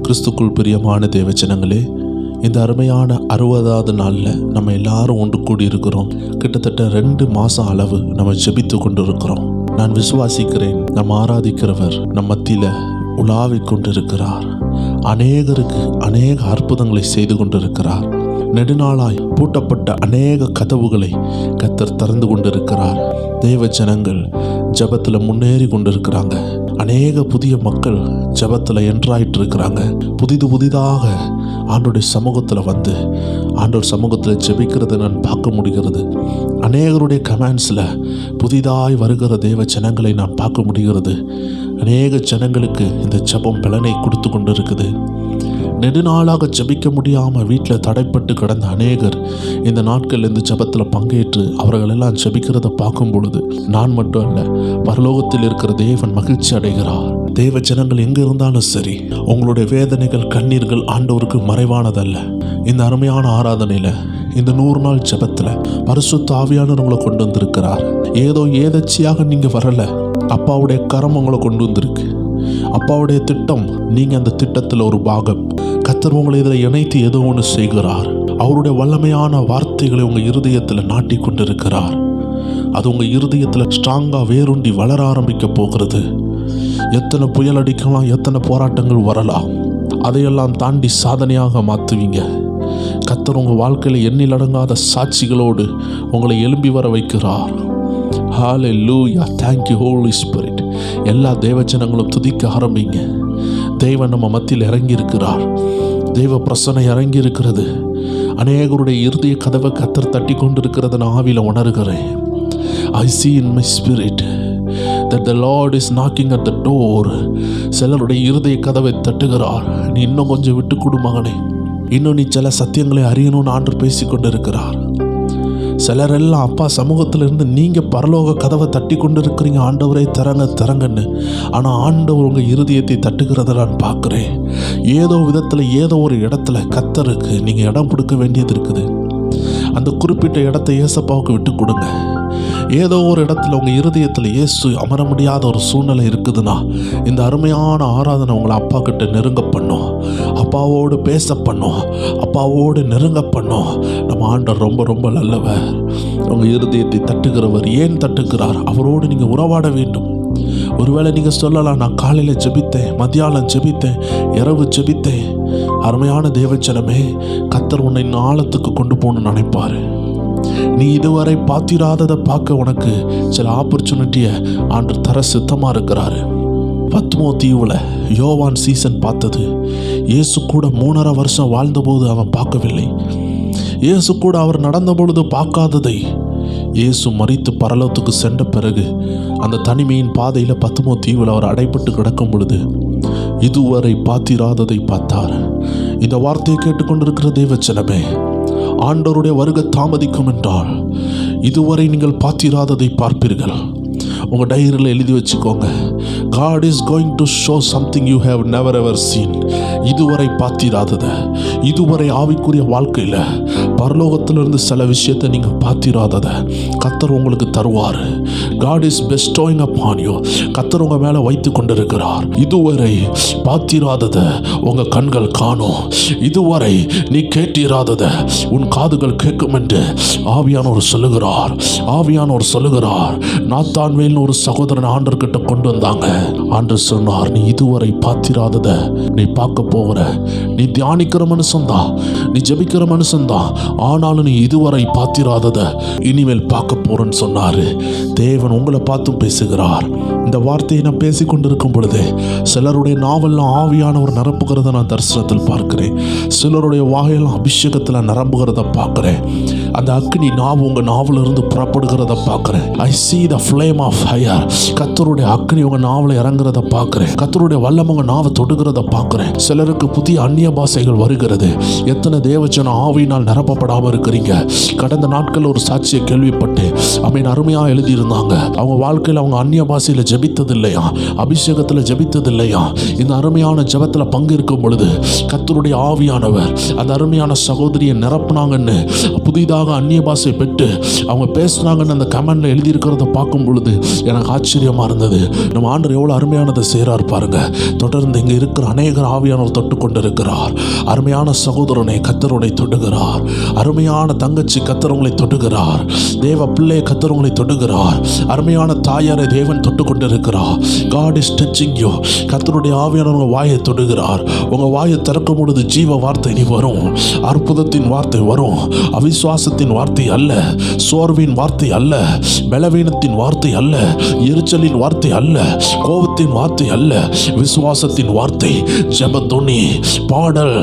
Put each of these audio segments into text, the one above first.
கிறிஸ்துக்குள் பிரியமான தேவஜனங்களே, இந்த அருமையான 60வது நாளில் நம்ம எல்லாரும் ஒன்று கூடி இருக்கிறோம். கிட்டத்தட்ட 2 மாதம் அளவு நம்ம ஜெபித்து கொண்டு இருக்கிறோம். நான் விசுவாசிக்கிறேன், நம்ம ஆராதிக்கிறவர் நம் மத்தியில் உலாவிக் கொண்டிருக்கிறார். அநேகருக்கு அநேக அற்புதங்களை செய்து கொண்டிருக்கிறார். நெடுநாளாய் பூட்டப்பட்ட அநேக கதவுகளை கர்த்தர் திறந்து கொண்டிருக்கிறார். தேவ ஜனங்கள் ஜபத்தில் முன்னேறி கொண்டிருக்கிறாங்க. அநேக புதிய மக்கள் ஜபத்தில் என்ட்ராயிட்டு இருக்கிறாங்க. புதிதாக ஆண்டோடைய சமூகத்தில் வந்து ஆண்டோர் சமூகத்தில் ஜெபிக்கிறத நான் பார்க்க முடிகிறது. அநேகருடைய கமெண்ட்ஸில் புதிதாய் வருகிற தேவ ஜனங்களை நான் பார்க்க முடிகிறது. அநேக ஜனங்களுக்கு இந்த ஜபம் பலனை கொடுத்து கொண்டு இருக்குது. நெடுநாளாக ஜபிக்க முடியாமல் வீட்டில் தடைப்பட்டு கிடந்த அநேகர் இந்த நாட்கள் இந்த ஜபத்தில் பங்கேற்று அவர்களெல்லாம் ஜபிக்கிறத பார்க்கும் பொழுது நான் மட்டும் அல்ல, பரலோகத்தில் இருக்கிற தேவன் மகிழ்ச்சி அடைகிறார். தேவ ஜனங்கள் எங்கே இருந்தாலும் சரி, உங்களுடைய வேதனைகள் கண்ணீர்கள் ஆண்டவருக்கு மறைவானதல்ல. இந்த அருமையான ஆராதனையில் இந்த 100 நாள் ஜபத்தில் பரிசுத்த ஆவியானவர் உங்களை கொண்டு வந்திருக்கிறார். ஏதோ ஏதச்சியாக நீங்கள் வரலை, அப்பாவுடைய கரம் உங்களை கொண்டு வந்திருக்கு. அப்பாவுடைய திட்டம், நீங்கள் அந்த திட்டத்தில் ஒரு பாகம். கர்த்தர் உங்களை இதில் இணைத்து ஏதோ ஒன்று செய்கிறார். அவருடைய வல்லமையான வார்த்தைகளை உங்கள் இருதயத்தில் நாட்டி கொண்டிருக்கிறார். அது உங்கள் இருதயத்தில் ஸ்ட்ராங்காக வேரூண்டி வளர ஆரம்பிக்க போகிறது. எத்தனை புயல் அடிக்கலாம், எத்தனை போராட்டங்கள் வரலாம், அதையெல்லாம் தாண்டி சாதனையாக மாற்றுவீங்க. கர்த்தர் உங்கள் வாழ்க்கையில் எண்ணிலடங்காத சாட்சிகளோடு உங்களை எழும்பி வர வைக்கிறார். ஹல்லேலூயா, தேங்க்யூ ஹோலி ஸ்பிரிட். எல்லா தேவஜனங்களும் துதிக்க ஆரம்பிங்க. தேவன் நம்ம மத்தியில் இறங்கி இருக்கிறார். தேவ பிரசன்னம் இறங்கி இருக்கிறது. அநேகருடைய இருதய கதவை கர்த்தர் தட்டி கொண்டு இருக்கிறத நான் ஆவியில் உணர்கிறேன். I see in my spirit that the Lord is knocking at the door. சிலருடைய இருதய கதவை தட்டுகிறார். நீ இன்னும் கொஞ்சம் விட்டு கொடு மகனே, இன்னும் நீ சில சத்தியங்களை அறியணும்னு ஆண்டவர் பேசிக்கொண்டு இருக்கிறார். சிலரெல்லாம் அப்பா சமூகத்தில் இருந்து நீங்கள் பரலோக கதவை தட்டி கொண்டு இருக்கிறீங்க, ஆண்டவரை தரங்கன்னு. ஆனால் ஆண்டவர் உங்கள் இருதயத்தை தட்டுகிறத நான் பார்க்குறேன். ஏதோ விதத்தில் ஏதோ ஒரு இடத்துல கர்த்தருக்கு நீங்கள் இடம் கொடுக்க வேண்டியது இருக்குது. அந்த குறிப்பிட்ட இடத்தை ஏசப்பாவுக்கு விட்டு கொடுங்க. ஏதோ ஒரு இடத்துல உங்கள் இருதயத்தில் இயேசு அமர முடியாத ஒரு சூழ்நிலை இருக்குதுன்னா, இந்த அருமையான ஆராதனை உங்களை அப்பா கிட்ட நெருங்க பண்ணும், அப்பாவோடு பேச பண்ணும், அப்பாவோடு நெருங்க பண்ணும். நம்ம ஆண்டவர் ரொம்ப ரொம்ப நல்லவர். உங்கள் இருதயத்தை தட்டுகிறவர். ஏன் தட்டுகிறார்? அவரோடு நீங்கள் உறவாட வேண்டும். ஒருவேளை நீங்கள் சொல்லலாம், நான் காலையில் ஜெபித்தேன், மத்தியானம் ஜெபித்தேன், இரவு ஜெபித்தேன். அருமையான தேவஜனமே, கர்த்தர் உன்னை ஆழத்துக்கு கொண்டு போகணும்னு நினைப்பார். நீ இதுவரை பார்த்திராததை பார்க்க உனக்கு சில ஆப்பர்ச்சுனிட்டியை ஆண்டவர் தர சித்தமாக இருக்கிறாரு. பத்மோ தீவில் யோவான் சீசன் பார்த்தது. இயேசு கூட 3.5 வருஷம் வாழ்ந்தபோது அவன் பார்க்கவில்லை. இயேசு கூட அவர் நடந்த பொழுது பார்க்காததை இயேசு மரித்து பரலோகத்துக்கு சென்ற பிறகு அந்த தனிமையின் பாதையில் பத்மோ தீவில் அவர் அடைபட்டு கிடக்கும் பொழுது இதுவரை பார்த்திராததை பார்த்தார். இந்த வார்த்தையை கேட்டுக்கொண்டிருக்கிற தேவஜனமே, ஆண்டவருடைய வருகை தாமதிக்கும் என்றால் இதுவரை நீங்கள் பார்த்திராததை பார்ப்பீர்கள். உங்கள் டைரியில் எழுதி வச்சுக்கோங்க. God is going to show something you have never ever seen. இதுவரை பார்த்திராததை, இதுவரை ஆவிக்குரிய வாழ்க்கையில் பரலோகத்திலிருந்து சில விஷயத்தை நீங்கள் பார்த்திராததை கர்த்தர் உங்களுக்கு தருவார். God is bestowing upon you. கர்த்தர் உங்கள் மேலே வைத்து கொண்டிருக்கிறார். இதுவரை பார்த்திராததை உங்கள் கண்கள் காணும். இதுவரை நீ கேட்டிராததை உன் காதுகள் கேட்கும் என்று ஆவியானவர் சொல்லுகிறார். ஆவியானவர் சொல்லுகிறார். நாத்தான்வேல் ஒரு சகோதரன் ஆண்டர்கிட்ட கொண்டு வந்தாங்க. ஆண்டர் சொன்னார், நீ இதுவரை பார்த்திராததை நீ பார்க்க போகிற. நீ தியானிக்கிற மனுஷன்தான், நீ ஜெபிக்கிற மனுஷன்தான், ஆனாலும் நீ இதுவரை பார்த்திராததை இனிமேல் பார்க்க போறேன்னு சொன்னாரு. தேவன் உங்களை பார்த்தும் பேசுகிறார். இந்த வார்த்தையை நான் பேசிக்கொண்டிருக்கும் பொழுது சிலருடைய நாவெல்லாம் ஆவியானவர் நிரப்புகிறத நான் தரிசனத்தில் பார்க்கிறேன். சிலருடைய வாயெல்லாம் அபிஷேகத்தில் நிரம்புகிறத பார்க்கிறேன். அந்த அக்னி நாவு உங்கள் நாவிலிருந்து புறப்படுகிறத பார்க்கிறேன். I see the flame of fire. கர்த்தருடைய அக்னி உங்கள் நாவில் இறங்குறத பார்க்கிறேன். கர்த்தருடைய வல்லம் உங்கள் நாவை தொடுகிறத பார்க்கிறேன். சிலருக்கு புதிய அந்நிய பாஷைகள் வருகிறது. எத்தனை தேவஜன ஆவியினால் நிரப்பப்படாமல் இருக்கிறீங்க? கடந்த நாட்கள் ஒரு சாட்சியை கேள்விப்பட்டு அருமையாக எழுதியிருந்தாங்க. அவங்க வாழ்க்கையில் அவங்க அந்நிய பாஷையில் ஜெபித்தது இல்லையா? அபிஷேகத்தில் ஜெபித்தது இல்லையா? இந்த அருமையான ஜெபத்தில் பங்கேற்கும் பொழுது கர்த்தருடைய ஆவியானவர் அந்த அருமையான சகோதரியை நிரப்புனாங்கன்னு, புதிதாக அந்நிய பாஷை பெற்று அவங்க பேசுனாங்கன்னு அந்த கமெண்ட்ல எழுதியிருக்கிறத பார்க்கும் பொழுது எனக்கு ஆச்சரியமா இருந்தது. நம்ம ஆண்டவர் எவ்வளவு அருமையானதை செய்கிறார் பாருங்க. தொடர்ந்து இங்கே இருக்கிற அநேகர் ஆவியானவர் தொட்டு கொண்டு இருக்கிறார். அருமையான சகோதரனை கர்த்தருடைய தொடுகிறார். அருமையான தங்கச்சி கர்த்தரவங்களை தொடுகிறார். தேவ பிள்ளை கர்த்தரவங்களை தொடுகிறார். அருமையான தாயாரை தேவன் தொட்டு கொண்டு இருக்கிறார். God is touching you. கர்த்தருடைய ஆவியானவர் உங்க வாயை தொடுகிறார். உங்க வாயை திறக்கும் பொழுது ஜீவ வார்த்தை நீ வரும். அற்புதத்தின் வார்த்தை வரும். அவிசுவாசத்தின் வார்த்தை அல்ல, சோர்வின் வார்த்தை அல்ல, பலவீனத்தின் வார்த்தை அல்ல, எரிச்சலின் வார்த்தை அல்ல, கோபத்தின் வார்த்தை அல்ல, விசுவாசத்தின் வார்த்தை. ஜெபத்துணி, பாடல்,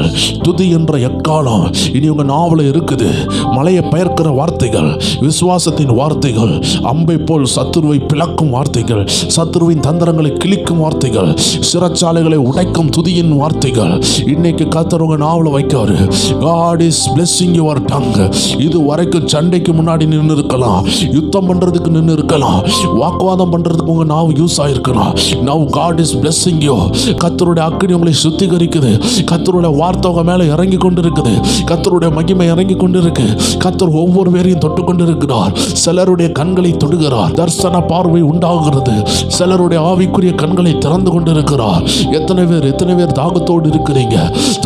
துதி என்ற எக்காலம் இனி உங்க நாவல இருக்குது. மலையை பெயர்க்கிற வார்த்தைகள், விசுவாசத்தின் வார்த்தைகள், அம்பை போல் சத்துருவை பிளக்கும் வார்த்தைகள், சத்துருவின் தந்திரங்களை கிழிக்கும் வார்த்தைகள், சிறைச்சாலைகளை உடைக்கும் துதியின் வார்த்தைகள் இன்னைக்கு கர்த்தர் உங்க நாவல வைக்காரு. God is blessing your tongue. இது வரைக்கும் சண்டைக்கு முன்னாடி நின்று இருக்கலாம், யுத்தம் பண்றதுக்கு நின்று இருக்கலாம், வாக்குவாதம் பண்றதுக்கு உங்க நாவு use ஆயிருக்கலாம். Now God is blessing you. கர்த்தருடைய அக்கினி உங்களை சுத்திகரிக்குது. கர்த்தருடைய வார்த்தை உங்க மேல இறங்கி கொண்டு இருக்குது. கர்த்தருடைய மகிமை இறங்கி கொண்டு இருக்கு. கர்த்தர் ஒவ்வொரு பேரையும் தொட்டு கொண்டு இருக்கிறார். சிலருடைய கண்களை தொடுகிறார், தரிசன பார்வை உண்டாகிறது. சிலருடைய ஆவிக்குரிய கண்களை திறந்து கொண்டு இருக்கிறார். எத்தனை பேர் தாகத்தோடு இருக்கிறீங்க?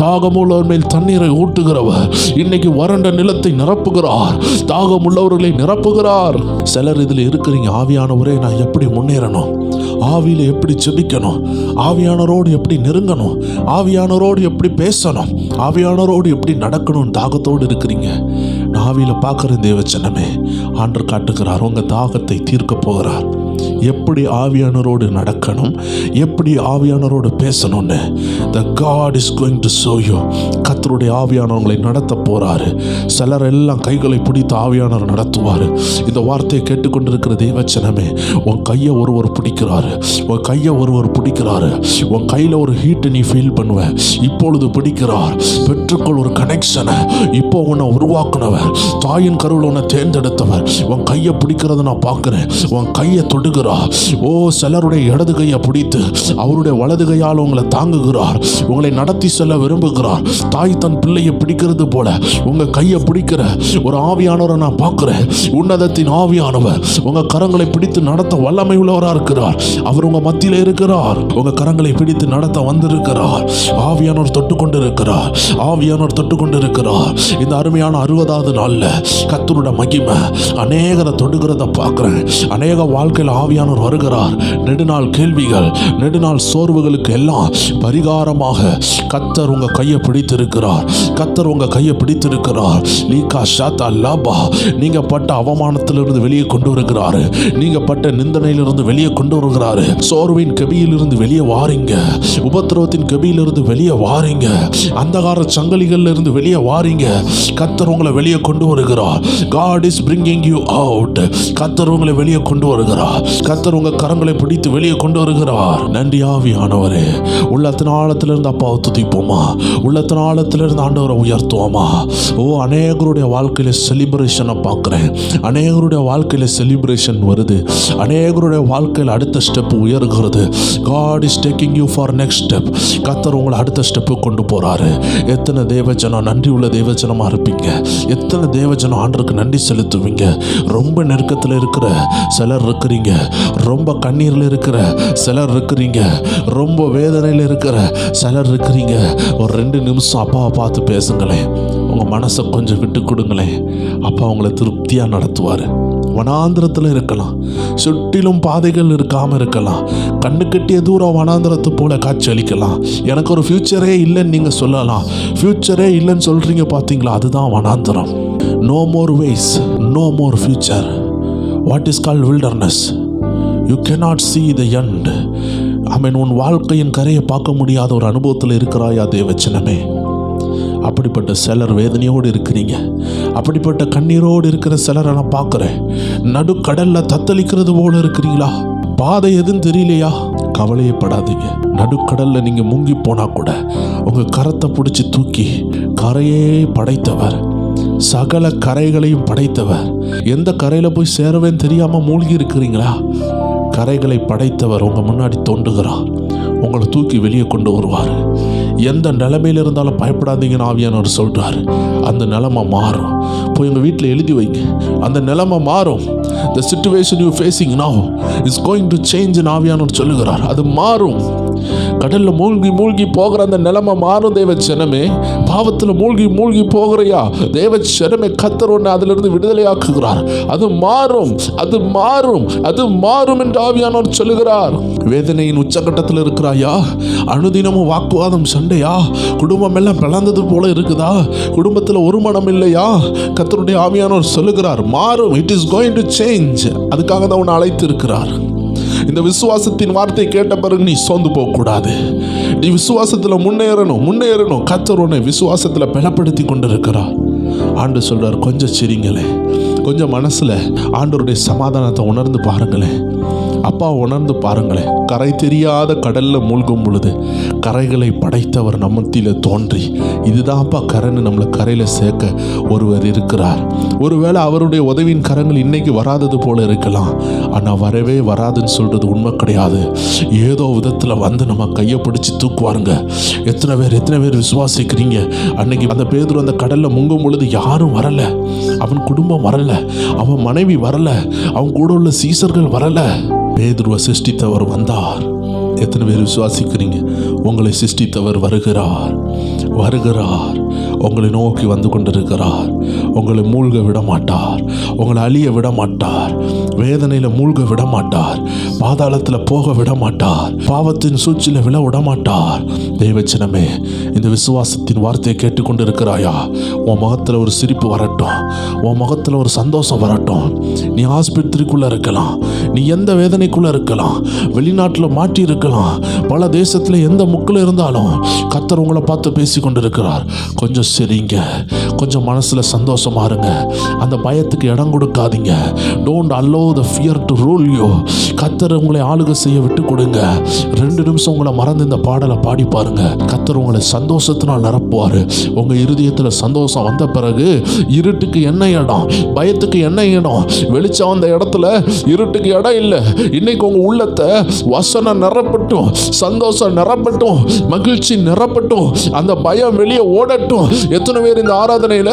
தாகமுள்ளவர் மேல் தண்ணீரை ஊட்டுகிறவர் இன்னைக்கு வறண்ட நிலத்தை நிரப்புகிறார். தாகம் உள்ளவர்களை நிரப்புகிறார். சிலர் இதில் இருக்கிறீங்க, ஆவியானவரே நான் எப்படி முன்னேறணும், ஆவியில எப்படி ஜெபிக்கணும், ஆவியானவரோடு எப்படி நெருங்கணும், ஆவியானவரோடு எப்படி பேசணும், ஆவியானவரோடு எப்படி நடக்கணும் தாகத்தோடு இருக்கிறீங்க. நான் ஆவியில பார்க்குற தேவச்சனமே ஆண்டவர் காட்டுகிறார். உங்க தாகத்தை தீர்க்க போகிறார். எப்படி ஆவியானவரோடு நடக்கணும், எப்படி ஆவியானவரோடு பேசணும்னு the God is going to show you. கர்த்தருடைய ஆவியானவர்களை நடத்த போறாரு. சிலர் எல்லாம் கைகளை பிடித்து ஆவியானவர் நடத்துவார். இந்த வார்த்தையை கேட்டுக்கொண்டிருக்கிற தேவச்சனமே, உன் கையை ஒருவர் பிடிக்கிறாரு, உன் கையை ஒருவர் பிடிக்கிறாரு. உன் கையில் ஒரு ஹீட்டை நீ ஃபீல் பண்ணுவ. இப்பொழுது பிடிக்கிறார். பெற்றுக்கொள் ஒரு கனெக்ஷனை. இப்போ உன்னை உருவாக்குனவர், தாயின் கருவில் உன்னை தேர்ந்தெடுத்தவர் உன் கையை பிடிக்கிறத நான் பார்க்கிறேன். உன் கையை தொடுகிறார். ஓ, சிலருடைய இடது கையை பிடித்து அவருடைய வலது கையால் உங்களை தாங்குகிறார். உங்களை நடத்தி செல்ல விரும்புகிறார். தாய் தன் பிள்ளையை பிடிக்கிறது போல உங்க கையை பிடிக்கிற ஒரு ஆவியானவரை நான் பார்க்கிறேன். உன்னதத்தின் ஆவியானவர் உங்க கரங்களை பிடித்து நடத்த வல்லமை உள்ளவராக இருக்கிறார். அவர் உங்க மத்தியில இருக்கிறார். உங்க கரங்களை பிடித்து நடத்த வந்திருக்கிறார். ஆவியானவர் தொட்டு கொண்டு இருக்கிறார். ஆவியானவர் தொட்டு கொண்டு இருக்கிறார். இந்த அருமையான 60வது நாள்ல கர்த்தருடைய மகிமை அநேகரை தொடுகிறத பார்க்கிறேன். அநேக வாழ்க்கையில் ஆவியானவர் வருகிறார். நெடுநாள் கேள்விகள், நெடுநாள் சோர்வுகளுக்கு எல்லாம் பரிகாரமாக கர்த்தர் உங்க கையை பிடித்திருக்கிறார். கர்த்தர் உங்க கையை பிடித்திருக்கிறார். லீகா ஷாத்தா லாபா, நீங்க பட்ட அவமானத்திலிருந்து வெளியே கொண்டு வருகிறாரு. நீங்க பட்ட நிந்தனையிலிருந்து வெளியே கொண்டு வருகிறாரு. சோர்வின் கபியிலிருந்து வெளியே வாரீங்க. உபத்திரவத்தின் கபியிலிருந்து வெளியே வாரீங்க. அந்தகார சங்கலிகள்ல இருந்து வெளியே வாரீங்க. கர்த்தர் உங்களை வெளியே கொண்டு வருகிறார். God is bringing you out. கர்த்தர் உங்களை வெளியே கொண்டு வருகிறார். கர்த்தர் உங்க கரங்களை பிடித்து வெளியே கொண்டு வருகிறார். நன்றி ஆவியானவரே. உள்ளத்தின் ஆழத்திலிருந்து அப்பாவை துதிப்போமா? உள்ளத்தின் ஆழத்திலிருந்து ஆண்டவரை உயர்த்துவோமா? ஓ, அநேகருடைய வாழ்க்கையில செலிப்ரேஷனை பார்க்கிறேன். அநேகருடைய வாழ்க்கையில செலிப்ரேஷன் வருது. அநேகருடைய வாழ்க்கையில் அடுத்த ஸ்டெப் உயர்கிறது. God is taking you for next step. கர்த்தர் உங்களை அடுத்த ஸ்டெப்பு கொண்டு போறாரு. எத்தனை தேவஜனம் நன்றி உள்ள தேவஜனமா இருப்பீங்க? எத்தனை தேவஜனம் ஆண்டருக்கு நன்றி செலுத்துவீங்க? ரொம்ப நெருக்கத்தில் இருக்கிற சிலர் இருக்கிறீங்க. ரொம்ப கண்ணீரில் இருக்கிற சிலர் இருக்கிறீங்க. ரொம்ப வேதனையில் இருக்கிற சிலர் இருக்கிறீங்க. ஒரு 2 நிமிஷம் அப்பாவை பார்த்து பேசுங்களேன். உங்கள் மனசை கொஞ்சம் விட்டு கொடுங்களேன். அப்பா உங்களை திருப்தியாக நடத்துவார். வனாந்திரத்தில் இருக்கலாம், சுற்றிலும் பாதைகள் இருக்காமல் இருக்கலாம், கண்ணு கட்டிய தூரம் வனாந்திரத்தை போல காட்சி அளிக்கலாம். எனக்கு ஒரு ஃபியூச்சரே இல்லைன்னு நீங்கள் சொல்லலாம். ஃபியூச்சரே இல்லைன்னு சொல்கிறீங்க பார்த்தீங்களா? அதுதான் வனாந்திரம். No more ways, no more future. What is called wilderness? You cannot see the end. உன் வாழ்க்கையின் கரையை பார்க்க முடியாத ஒரு அனுபவத்தில் இருக்கிறாயா தேவச்சனமே? அப்படிப்பட்ட சிலர் வேதனையோடு இருக்கிறீங்க. அப்படிப்பட்ட கண்ணீரோடு இருக்கிற சிலரை நான் பார்க்குறேன். நடுக்கடலில் தத்தளிக்கிறது போல இருக்கிறீங்களா? பாதை எதுன்னு தெரியலையா? கவலையப்படாதீங்க. நடுக்கடலில் நீங்கள் முங்கி போனால் கூட உங்கள் கரத்தை பிடிச்சி தூக்கி கரையே படைத்தவர், சகல கரைகளையும் படைத்தவர். எந்த கரையில் போய் சேரவேன்னு தெரியாமல் மூழ்கி இருக்கிறீங்களா? கரைகளை படைத்தவர் உங்கள் முன்னாடி தோண்டுகிறார். உங்களை தூக்கி வெளியே கொண்டு வருவார். எந்த நிலைமையில் இருந்தாலும் பயப்படாதீங்கன்னு ஆவியானவர் சொல்கிறார். அந்த நிலைமை மாறும். போய் உங்கள் வீட்டில் எழுதி வைங்க, அந்த நிலைமை மாறும். The situation you facing now is going to change ன்னு ஆவியானவர் சொல்லுகிறார். அது மாறும். கடலில் மூழ்கி போகிற அந்த நிலைமை மாறும். தேவ ஜனமே, பாவத்தில் மூழ்கி போகிறையா தேவ ஜனமே, கர்த்தர் உன்னை அதிலிருந்து விடுதலையாக்குகிறார். அது மாறும், அது மாறும், அது மாறும் என்று ஆவியானவர் சொல்லுகிறார். வேதனையின் உச்சகட்டத்தில் இருக்கிறாயா? அனுதினமும் வாக்குவாதம், சண்டையா? குடும்பம் எல்லாம் பிளந்தது போல இருக்குதா? குடும்பத்தில் ஒரு மனம் இல்லையா? கர்த்தருடைய ஆவியானவர் சொல்லுகிறார், மாறும். It is going to change. அதுக்காக தான் உன்னை அழைத்து இருக்கிறார். இந்த விசுவாசத்தின் வார்த்தை கேட்ட பிறகு நீ சோர்ந்து போகக்கூடாது. நீ விசுவாசத்தில் முன்னேறணும். கர்த்தர் உன்னை விசுவாசத்தில் பலப்படுத்தி கொண்டிருக்கிறார். ஆண்டு சொல்றார், கொஞ்சம் சிரிங்களே, கொஞ்சம் மனசுல ஆண்டவருடைய சமாதானத்தை உணர்ந்து பாருங்களேன். அப்பா உணர்ந்து பாருங்களேன். கரை தெரியாத கடல்ல மூழ்கும் பொழுது கரைகளை படைத்தவர் நம்மத்தில தோன்றி, இதுதான் அப்பா கரைன்னு நம்மளை கரையில சேர்க்க ஒருவர் இருக்கிறார். ஒருவேளை அவருடைய உதவியின் கரங்கள் இன்னைக்கு வராதது போல இருக்கலாம். ஆனா வரவே வராதுன்னு சொல்றது உண்மை கிடையாது. ஏதோ விதத்துல வந்து நம்ம கையை பிடிச்சி தூக்குவாருங்க. எத்தனை பேர் விசுவாசிக்கிறீங்க? அன்னைக்கு அந்த பேதுரு அந்த கடல்ல முங்கும் பொழுது யாரும் வரல. அவன் குடும்பம் வரல, அவன் மனைவி வரல, அவன் கூட உள்ள சீசர்கள் வரல. பேதுருவை சிருஷ்டித்தவர் வந்தார். எத்தனை பேர் விசுவாசிக்கிறீங்க? உங்களை சிருஷ்டித்தவர் வருகிறார். உங்களை நோக்கி வந்து கொண்டிருக்கிறார். உங்களை மூழ்க விட மாட்டார். உங்களை அழிய விட மாட்டார். வேதனையில் மூழ்க விட மாட்டார். பாதாளத்தில் போக விட மாட்டார். பாவத்தின் சூழ்ச்சியில் விழ விட மாட்டார். தெய்வச்சனமே, இந்த விசுவாசத்தின் வார்த்தையை கேட்டுக்கொண்டிருக்கிறாயா? உன் முகத்தில் ஒரு சிரிப்பு வரட்டும். உன் முகத்தில் ஒரு சந்தோஷம் வரட்டும். நீ ஆஸ்பத்திரிக்குள்ளே இருக்கலாம், நீ எந்த வேதனைக்குள்ளே இருக்கலாம், வெளிநாட்டில் மாட்டி இருக்கலாம், பல தேசத்தில் எந்த முக்கில் இருந்தாலும் கர்த்தர் உங்களை பார்த்து பேசி கொண்டிருக்கிறார். கொஞ்சம் சரிங்க, கொஞ்சம் மனசில் சந்தோஷமா இருங்க. அந்த பயத்துக்கு இடம் கொடுக்காதீங்க. Don't allow the fear to rule you. கர்த்தர் உங்களை ஆளுகை செய்ய விட்டு கொடுங்க. 2 நிமிஷம் உங்களை மறந்து இந்த பாடலை பாடி பாருங்க. கர்த்தர் உங்களை சந்தோஷத்தினால் நிரப்புவார். உங்க இருதயத்தில் சந்தோஷம் வந்த பிறகு இருட்டுக்கு என்ன இடம், பயத்துக்கு என்ன இடம்? வெளிச்சம் அந்த இடத்துல இருட்டுக்கு இடம் இல்லை. இன்னைக்கு உங்க உள்ளத்தை வசனம் நிரப்பட்டும், சந்தோஷம் நிரப்பட்டும், மகிழ்ச்சி நிரப்பட்டும், அந்த பயம் வெளியே ஓடட்டும். எத்தனை பேர் இந்த ஆராதனையில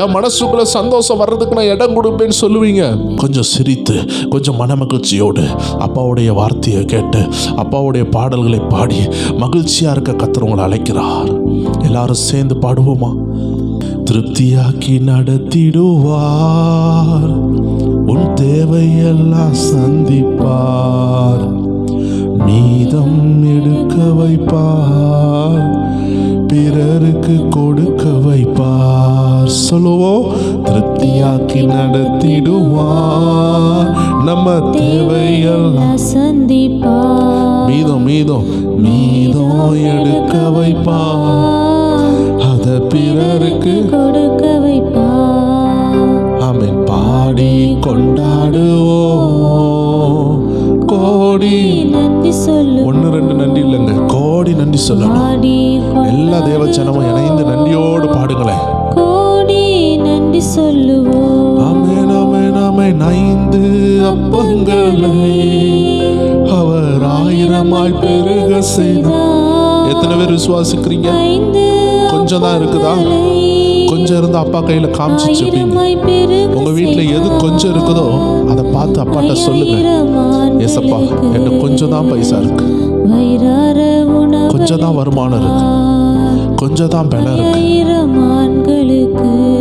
என் மனசுக்குள்ள சந்தோஷம் வர்றதுக்கு நான் இடம் கொடுப்பேன்னு சொல்லுவீங்க? கொஞ்சம் சிரித்து, கொஞ்சம் மன மகிழ்ச்சியோடு அப்பாவுடைய வார்த்தையை கேட்டு, அப்பாவுடைய பாடல்களை பாடி மகிழ்ச்சியா இருக்க கர்த்தர் உங்களை அழைக்கிறார். எல்லாரும் சேர்ந்து பாடுவோமா? திருப்தியாக்கி நடத்திடுவார், உன் தேவையெல்லாம் சந்திப்பார், மீதம் எடுக்க வைப்பார், பிறருக்கு கொடுக்க வைப்பார். சொல்லுவோம், திருப்தியாக்கி நடத்திடுவார், நம்ம தேவையெல்லாம் சந்திப்பார், மீதம் எடுக்க வைப்பார், அத பிறருக்கு கொடுக்க வைப்பார். ஆமென். பாடி கொண்டாடுவோம், கோடி நன்றி சொல்லு. 1-2 நன்றி இல்லைங்க, கோடி நன்றி சொல்லணும். எல்லா தேவச்சனமும் இணைந்து நன்றியோடு பாடுங்களேன். கோடி நன்றி சொல்லுவோம். ஆமென், ஆமென், ஆமென். 5 அப்பங்களை அவர் 1000 பெருக செய்தார். எத்தனை பேர் விசுவாசிக்கிறீங்க? கொஞ்சம் தான் இருக்குதா? கொஞ்சம் இருந்தா அப்பா கையில காமிச்சு உங்க வீட்டுல எது கொஞ்சம் இருக்குதோ அதை பார்த்து அப்பாட்ட சொல்லுங்க, ஏசப்பா என்ன கொஞ்சம் தான் பைசா இருக்கு, கொஞ்சம் தான் வருமானம் இருக்கு, கொஞ்சம் தான் பலம் இருக்கு,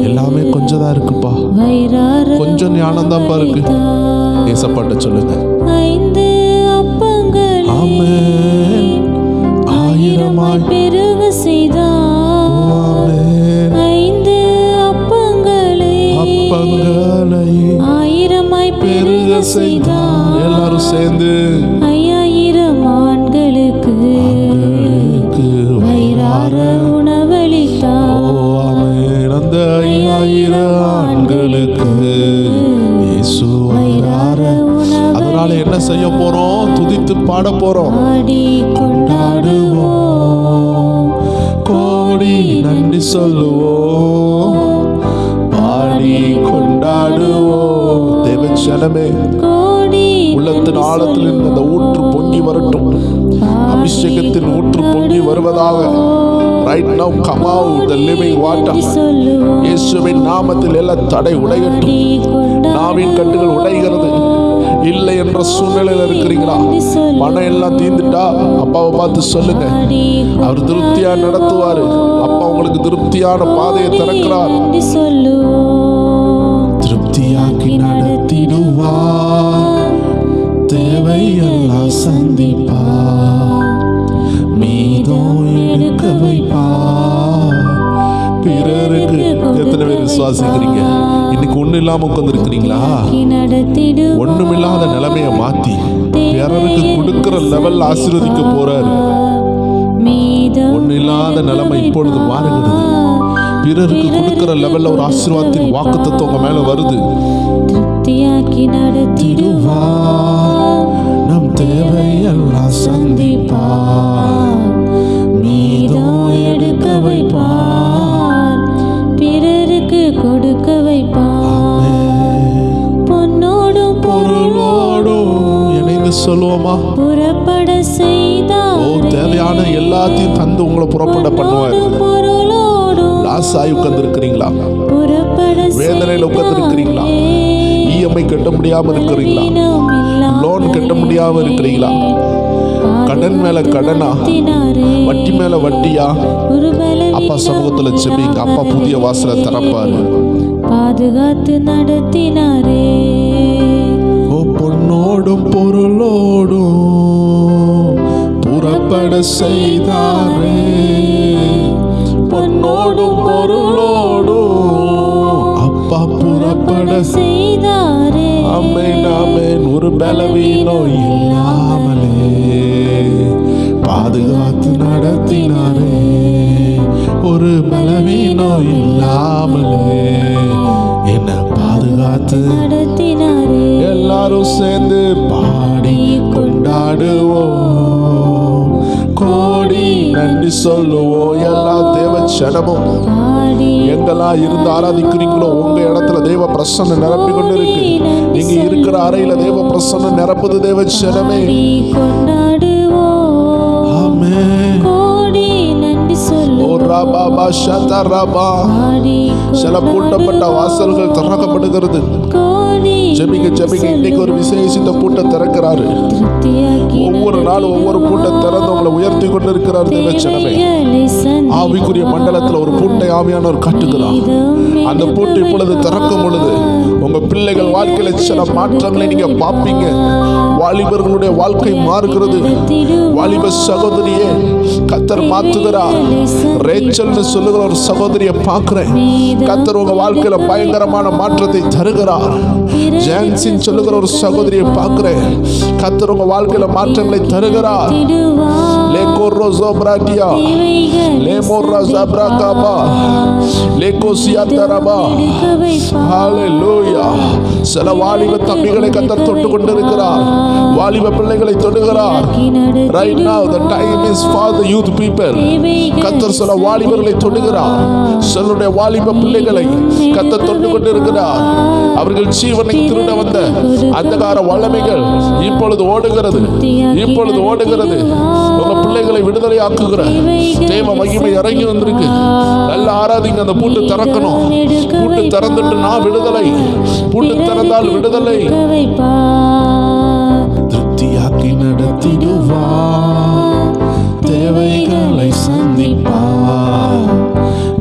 எல்லாமே கொஞ்சம் தான் இருக்குப்பா, கொஞ்சம் ஞானம் தான்ப்பா இருக்கு. ஏசப்பாட்ட சொல்லுங்க. ஆமென். 1000 பெருக செய்தார். 5 அப்பங்களை 1000 பெருக செய்தார். எல்லாரும் சேர்ந்து 5000 ஆண்களுக்கு வயிறார உணவளித்தார். ஆமென். அந்த 5000 ஆண்களுக்கு இயேசு வயிறார. அதனால என்ன செய்ய போறோம்? துதித்து பாட போறோம், கொண்டாடுவோம், கோடி நன்றி சொல்லுவோம், பாடி கொண்டாடுவோம். தேவச்சனமே, உள்ள உள்ளத்தின் ஆழத்தில் இருந்து அந்த ஊற்று பொங்கி வரட்டும். அபிஷேகத்தின் ஊற்று பொங்கி வருவதாக. Right now come out the living water. இயேசுவின் நாமத்தில் எல்லா தடை உடையட்டும். நாவின் கட்டுகள் உடைகிறது. இல்லை என்ற சூழ்நிலையில் இருக்கிறீங்களா? பணம் எல்லாம் தீர்ந்துட்டா அப்பாவை பார்த்து சொல்லுங்க, அவர் திருப்தியா நடத்துவாரு. அப்பா உங்களுக்கு திருப்தியான பாதையை திறக்கிறார். திருப்தியாக்கி நடத்திடுவார், தேவையெல்லாம் சந்திப்பார், மீதம் எடுக்க வைப்பார். பிறருக்கு எத்தனை பேர் விசுவாசிக்கிறீங்க? இன்னைக்கு ஒண்ணு இல்லாம உட்கார்ந்து இருக்கிறீங்களா? ஒண்ணுமில்லாத நிலைமையை மாத்தி பிறருக்கு கொடுக்கிற லெவல் ஆசீர்வதிக்க போறாரு. ஒண்ணு இல்லாத நிலைமை இப்பொழுது மாறுகிறது. பிறருக்கு கொடுக்கிற லெவல்ல ஒரு ஆசீர்வாதத்தின் வாக்குத்தத்தம் உங்க மேல வருது. திருப்தியாக்கி நடத்திடுவார், நம் தேவையெல்லாம் சந்திப்பார், மீதம் எடுக்க வைப்பார், பிறருக்கு கொடுக்க வைப்பார். பொன்னோடும் பொருளோடும் இணைந்து சொல்லுவோமா? புறப்பட செய்தார். தேவையான எல்லாத்தையும் தந்து உங்களை புறப்பட பண்ணுவார். லாசாய் உட்கார்ந்து இருக்கிறீங்களா? வேதனையில் உட்கார்ந்து இருக்கிறீங்களா? இஎம்ஐ கட்ட முடியாம இருக்கிறீங்களா? லோன் கட்ட முடியாம இருக்கிறீங்களா? கடன் மேல கடனா, வட்டி மேல வட்டியா? அப்பா சமூகத்துல செபிங்க. அப்பா புதிய வாசலை திறப்பாரு. பாதுகாத்து நடத்தினாரே. ஓ பொன்னோடும் பொருளோடும் புறப்பட செய்தாரே. பொன்னோடும் பொருளோடும் அப்பா புறப்பட செய்தாரே. ஆமென் ஆமென். ஒரு பலவீனம் இல்லாமலே பாதுகாத்து நடத்தினாரே. ஒரு பலவீனம் இல்லாமலே என்ன பாதுகாத்து நடத்தினாரே. எல்லாரும் சேர்ந்து பாடி கொண்டாடுவோம், கோடி நன்றி சொல்லுவோம். எல்லா தேவ ஜனமும் எங்களா இருந்து ஆராதிக்கிறீங்களோ உங்க இடத்துல தேவ பிரசன்னம் நிரப்பி கொண்டு இருக்கு. நீங்க இருக்கிற அறையில தேவ பிரசன்னம் நிரப்புது. தேவ ஜனமே சில பூட்டப்பட்ட வாசல்கள் திறக்கப்படுகிறது. ஜெபிங்க ஜெபிங்க. இன்னைக்கு ஒரு விசேஷித்த பூட்டை திறக்கிறாரு. ஒவ்வொரு நாளும் ஒவ்வொரு பூட்டை திறந்து உங்களை உயர்த்தி கொண்டு இருக்கிறார். தேவச்சனமே ஆவிக்குரிய மண்டலத்தில் ஒரு பூட்டை ஆவியானவர் காட்டுகிறார். அந்த பூட்டு இப்பொழுது திறக்கும் பொழுது உங்க பிள்ளைகள் வாழ்க்கையில சில மாற்றங்களை நீங்க பார்ப்பீங்க. வாலிபர்களுடைய வாழ்க்கை மாறுகிறது. வாலிப சகோதரியே கத்தர் மாத்துகிறார். ரேச்சல்னு சொல்லுகிற ஒரு சகோதரியை பார்க்கிறேன். கத்தர் உங்க வாழ்க்கையில பயங்கரமான மாற்றத்தை தருகிறார். ஜான்சின் சொல்லுகிற ஒரு சகோதரியை பார்க்கிறேன். கத்தர் உங்க வாழ்க்கையில மாற்றங்களை தருகிறார். லேகோரோசோ பிராட்டியா லேமோரா ஜப்ராகாபா லேகோசியா தரபா. ஹalleluya. சில வாலிப தம்பிகளை கத்தர் தொட்டு கொண்டிருக்கிறார். வாலிப பிள்ளைகளை தொடுகிறார். Right now the time is for the youth people. கத்தர் சில வாலிபர்களை தொடுகிறார். சிலருடைய வாலிப பிள்ளைகளை கத்தர் தொட்டு கொண்டிருக்கிறார். அவர்கள் ஜீவனை திருட வந்த அந்தகார வல்லமைகள் இப்பொழுது ஓடுகிறது. இப்பொழுது ஓடுகிறது. உங்க பிள்ளைகளை விடுதலை ஆக்குகிற தேவ மகிமை இறங்கி வந்திருக்கு. நல்லா ஆராதிங்க. அந்த பூட்டு திறக்கணும். பூட்டு திறந்துட்டு நான் விடுதலை. பூட்டு திறந்தால் விடுதலை. திருப்தியாக்கி நடத்திடுவார், தேவைகளை சந்திப்பார்,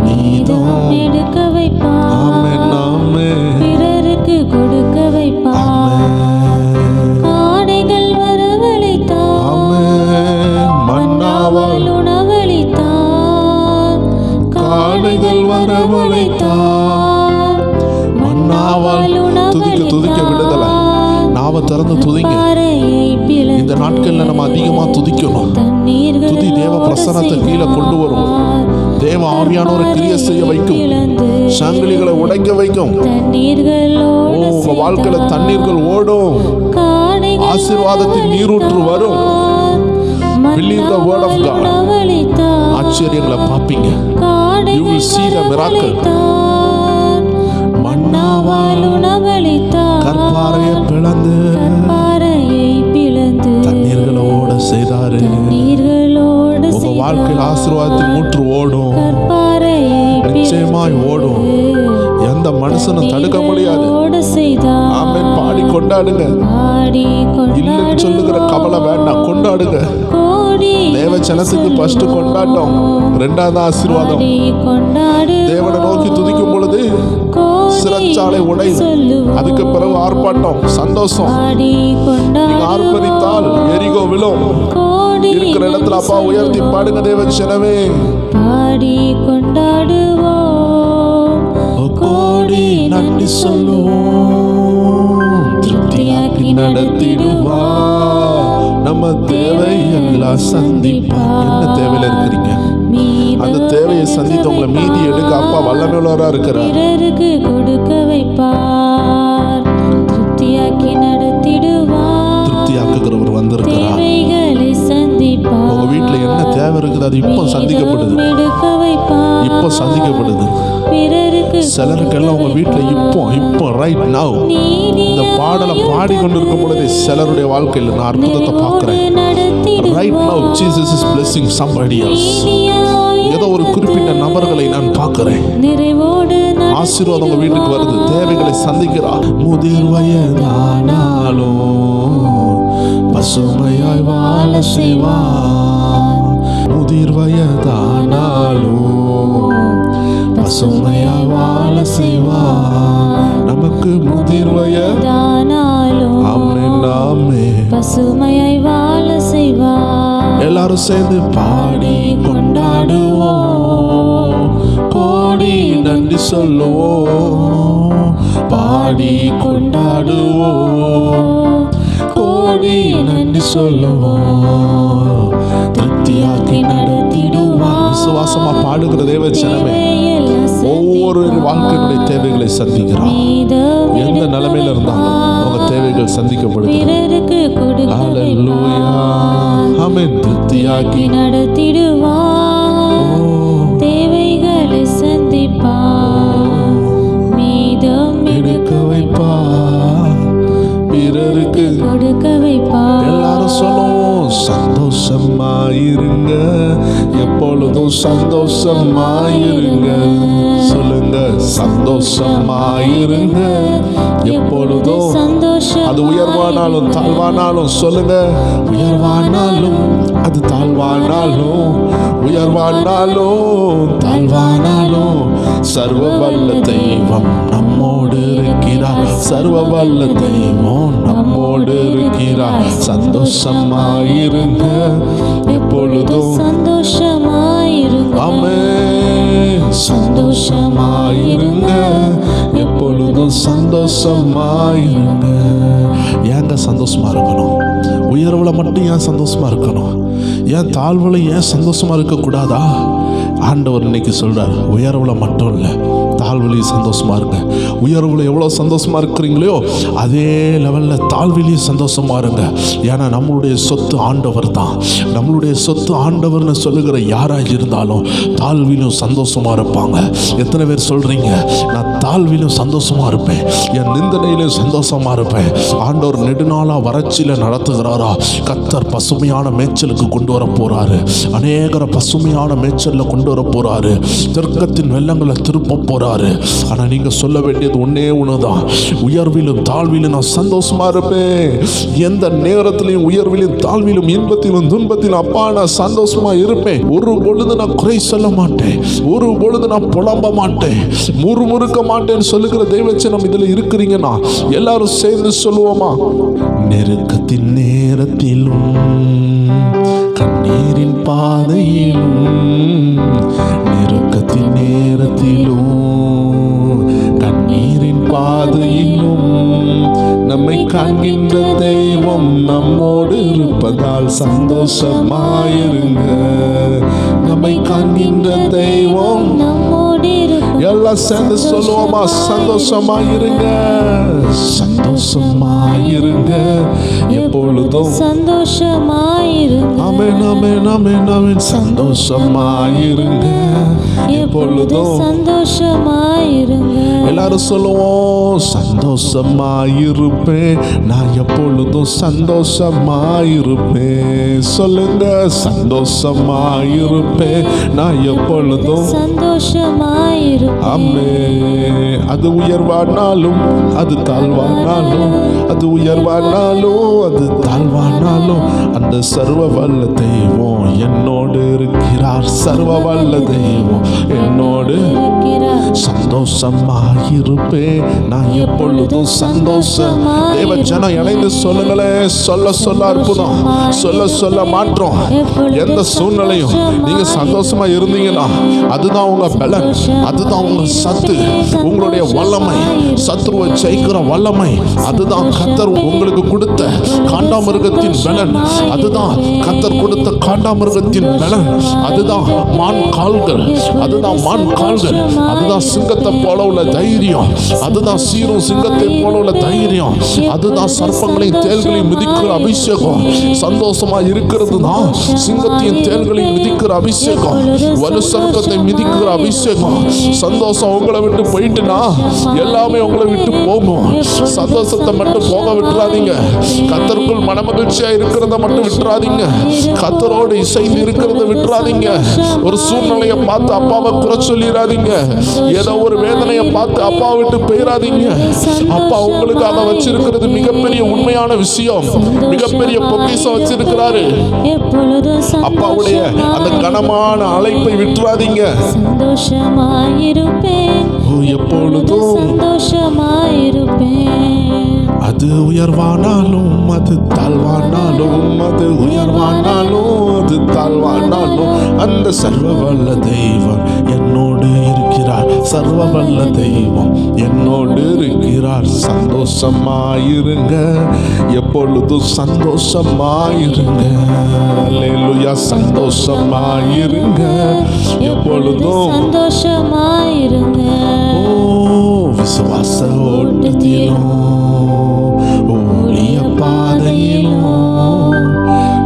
நீதம் எடுக்க வைப்பார். ஆமென் ஆமென். பிறருக்கு கொடுக்க வைப்பார். காடைகள் வரவழைத்தார். ஆமென். மன்னாவால் உணவளித்தார். காடைகள் வரவழைத்தார். மன்னாவால் துதிக்க துதிக்க விடுதலை. நாவ திறந்து துதிங்க. இந்த நாட்கள்ல நம்ம அதிகமா துதிக்கணும். துதி தேவ பிரசன்னத்தை கீழே கொண்டு வரும். தேவ ஆவியானோரை கிரியை செய்ய வைக்கும். சங்கிலிகளை உடைக்க வைக்கும். உங்க வாழ்க்கையில தண்ணீர்கள் ஓடும். ஆசீர்வாதத்தின் நீரூற்று வரும். Believe the word of God. ஆச்சரியங்களை பார்ப்பீங்க. You will see the miracle. மன்னாவால் உணவளித்தார். கற்பாறையை பிளந்து செய்தாரு. நீர்களோடு உங்க வாழ்க்கையில் ஆசீர்வாதத்தின் ஊற்று ஓடும், நிச்சயமாய் ஓடும். எந்த மனுஷனும் தடுக்க முடியாது. ஆமென். பாடி கொண்டாடுங்க. இல்லைன்னு சொல்லுகிற கவலை வேண்டாம், கொண்டாடுங்க. தேவச்சனத்துக்கு ஃபர்ஸ்ட் கொண்டாட்டம், ரெண்டாவது ஆசீர்வாதம். தேவனை நோக்கி துதிக்கும் பொழுது சிறைச்சாலை உடையும், அதுக்கு பிறகு ஆர்ப்பாட்டம், சந்தோஷம். நீங்க ஆர்ப்பரித்தால் எரிகோ விழும். இருக்கிற இடத்துல அப்பா உயர்த்தி பாடுங்க தேவச்சனமே. பாடி கொண்டாடுவோம், கோடி நன்றி சொல்லுவோம். திருப்தியாக்கி நடத்திடுவா, நம்ம தேவை எல்லாம் சந்திப்பா. என்ன தேவையில இருக்கிறீங்க? அந்த தேவையை சந்தித்து உங்களை மீதி எடுக்க அப்பா வல்லமையுள்ளவரா இருக்கிறார். பிறருக்கு கொடுக்க வைப்பார், திருப்தியாக்கி நடத்திடுவார். திருப்தியாக்குகிறவர் வந்திருக்கிறார். தேவைகளை சந்திப்பார். உங்க வீட்டுல என்ன தேவை இருக்குது அது இப்போ சந்திக்கப்படுது, இப்போ சந்திக்கப்படுது. சிலருக்கெல்லாம் உங்க வீட்டுல இப்போ ரைட் நவ் இந்த பாடலை பாடிக்கொண்டிருக்கும் பொழுது சிலருடைய வாழ்க்கையில் நான் அற்புதத்தை பார்க்கிறேன். Right now Jesus is blessing somebody else. ஏதோ ஒரு குறிப்பிட்ட நபர்களை நான் பார்க்கிறேன். ஆசீர்வாதம் உங்க வீட்டுக்கு வருது, தேவைகளை சந்திக்கிறார். முதிர் வயதானாலும் பசுமையாய் வாழ செய்வார். முதிர் வயதானாலும் பசுமையாய் வாழ செய்வார். நமக்கு முதிர் வயதானாலும் ஆமென் ஆமென் பசுமையாய் வாழ செய்வார். எல்லாரும் சேர்ந்து பாடி கொண்டாடுவோம், கோடி நன்றி சொல்லுவோம். பாடி கொண்டாடுவோம், கோடி நன்றி சொல்லுவோம். திருப்தியாக்கி நடத்திடுவான். விசுவாசமா பாடுகிற தேவச்சனமே, ஒவ்வொரு வாழ்க்கையுடைய தேவைகளை சந்திக்கிறான். எந்த நிலைமையில இருந்தாலும் உங்க தேவைகள் சந்திக்கப்படுகிறது. ஹல்லேலூயா ஆமென். திருப்தியாக்கி நடத்திடுவான், தேவைகளை சந்திப்பான், மீதம் எடுக்க வைப்பார், பிறருக்கு கொடுக்க வைப்பார். எல்லாரும் சொல்லுவோம், சந்தோஷமாயிருங்க, எப்பொழுதும் சந்தோஷமாயிருங்க. சொல்லுங்க, சந்தோஷமாயிருங்க எப்பொழுதும். அது உயர்வானாலும் தாழ்வானாலும் சொல்லுங்க, உயர்வானாலும் அது தாழ்வானாலும், உயர்வானாலும் தாழ்வானாலும் சர்வ வல்ல தெய்வம் நம்மோடு இருக்கிறார். சர்வ வல்ல தெய்வம் நம்மோடு இருக்கிறார். சந்தோஷமாயிருங்க எப்பொழுதும், சந்தோஷமாயிருங்க. ஆமென். சந்தோஷமாயிருங்க எப்பொழுதும், சந்தோஷமாயிருங்க. ஏங்க சந்தோஷமா இருக்கணும்? உயர்வுல மட்டும் ஏன் சந்தோஷமா இருக்கணும்? ஏன் தாழ்வுல ஏன் சந்தோஷமா இருக்கக்கூடாதா? ஆண்டவர் இன்னைக்கு சொல்றார், உயர்வுல மட்டும் இல்லை, தாழ்வுலையும் சந்தோஷமா இருங்க. உயர்வுல எவ்வளோ சந்தோஷமா இருக்கிறீங்களோ அதே லெவலில் தாழ்விலையும் சந்தோஷமா இருங்க. ஏன்னா நம்மளுடைய சொத்து ஆண்டவர் தான். நம்மளுடைய சொத்து ஆண்டவர்னு சொல்லுகிற யாராக இருந்தாலும் தாழ்விலும் சந்தோஷமா இருப்பாங்க. எத்தனை பேர் சொல்றீங்க, நான் தாழ்விலும் சந்தோஷமா இருப்பேன், என் நிந்தனையிலும் சந்தோஷமா இருப்பேன். ஆண்டவர் நெடுநாளா வறட்சியில நடத்துகிறாரா? கர்த்தர் பசுமையான மேய்ச்சலுக்கு கொண்டு வர போறாரு. அநேகரை பசுமையான மேய்ச்சல்ல கொண்டு வர போறாரு. தெற்கத்தின் வெள்ளங்களை திருப்ப போறாரு. ஆனா நீங்க சொல்ல வேண்டியது ஒன்னே ஒண்ணுதான், உயர்விலும் தாழ்விலும் நான் சந்தோஷமா இருப்பேன். எந்த நேரத்திலையும் உயர்விலும் தாழ்விலும் இன்பத்திலும் துன்பத்திலும் அப்பா நான் சந்தோஷமா இருப்பேன். ஒரு பொழுது நான் குறை சொல்ல மாட்டேன், ஒரு பொழுது நான் புலம்ப மாட்டேன், முறுமுறுக்க மாட்டேன்னு சொல்லுகிற தெய்வச்சனம் இதுல இருக்கிறீங்கன்னா எல்லாரும் சேர்ந்து சொல்லுவோமா? நெருக்கத்தின் நேரத்திலும் கண்ணீரின் பாதையிலும், நெருக்கத்தின் நேரத்திலும் கண்ணீரின் பாதையிலும் நம்மை காண்கின்ற தெய்வம் நம்மோடு இருப்பதால் சந்தோஷமாயிருங்க. நம்மை காண்கின்ற தெய்வம் நம்மோடு எல்லாம் சேர்ந்து சொல்லுவோமா? சந்தோஷமாயிருங்க, சந்தோஷமாயிருங்க எப்பொழுதும், சந்தோஷமாயிருங்க. ஆமென் ஆமென் ஆமென் ஆமென். சந்தோஷமாயிருங்க எப்பொழுதும், சந்தோஷமாயிருங்க. எல்லாரும் சொல்லுவோம், சந்தோஷமாயிருப்பேன், நான் எப்பொழுதும் சந்தோஷமாயிருப்பேன். சொல்லுங்க, சந்தோஷமாயிருப்பேன், நான் எப்பொழுதும் சந்தோஷமாயிருப்பேன். ஆமே. அது உயர்வானாலும் அது தாழ்வானாலும், அது உயர்வானாலும் அது தாழ்வானாலும், அந்த சர்வ வல்ல தெய்வம் என்னோடு இருக்கிறார். சர்வ வல்ல தெய்வம் என்னோடு சந்தோஷமாயிருப்பேன், நான் எப்பொழுதும் சந்தோஷம். தேவ ஜனம் இணைந்து சொல்லுங்களேன். சொல்ல சொல்ல அற்புதம், சொல்ல சொல்ல மாற்றம். எந்த சூழ்நிலையும் நீங்க சந்தோஷமா இருந்தீங்கன்னா அதுதான் உங்க பலன், அதுதான் உங்க சத்து, உங்களுடைய வல்லமை, சத்துருவை ஜெயிக்கிற வல்லமை. அதுதான் கர்த்தர் உங்களுக்கு கொடுத்த காண்டாமிருகத்தின் பலன், அதுதான் கர்த்தர் கொடுத்த காண்டாமிருகத்தின் பலன். அதுதான் மான் கால்கள், அதுதான் மான் கால்கள், அதுதான் சிங்கத்தை போல உள்ள தைரியம், அதுதான் சீரும் சிங்கத்தை போல உள்ள தைரியம், அதுதான் சர்ப்பங்களையும் தேள்களையும் மிதிக்கிற அபிஷேகம். சந்தோஷமா இருக்கிறது தான் சிங்கத்தையும் தேள்களையும் மிதிக்கிற அபிஷேகம், வலு சர்ப்பத்தை மிதிக்கிற அபிஷேகம். சந்தோஷம் உங்களை விட்டு போயிட்டுனா எல்லாமே உங்களை விட்டு போகும். சந்தோஷத்தை மட்டும் போக விட்டுறாதீங்க. கர்த்தருக்குள் மனமகிழ்ச்சியா இருக்கிறத மட்டும் விட்டுறாதீங்க. கர்த்தரோடு இசைந்து இருக்கிறத விட்டுறாதீங்க. ஒரு சூழ்நிலையை பார்த்து அப்பாவை குறை சொல்லிடாதீங்க. ஏதோ ஒரு வேதனையை பார்த்து அப்பா விட்டு போயிடாதீங்க. அப்பா உங்களுக்காக வச்சிருக்கிறது மிகப்பெரிய உண்மையான விஷயம், மிகப்பெரிய பொக்கிஷம் வச்சிருக்கிறாரு. அப்பாவுடைய அந்த கனமான அழைப்பை விட்டுறாதீங்க. சந்தோஷமாயிருப்பேன், எப்பொழுதும் சந்தோஷமாயிருப்பேன். அது உயர்வானாலும் அது தாழ்வானாலும், அது உயர்வானாலும் அது தாழ்வானாலும், அந்த சர்வ வல்ல தெய்வம் என்னோடு இருக்கிறார். சர்வ வல்ல தெய்வம் என்னோடு இருக்கிறார். சந்தோஷமாயிருங்க, எப்பொழுதும் சந்தோஷமாயிருங்க. அல்லேலூயா. சந்தோஷமாயிருங்க, எப்பொழுதும் சந்தோஷமாயிருங்க. விசுவாச ஓட்டத்திலும் ஊழிய பாதையிலும்,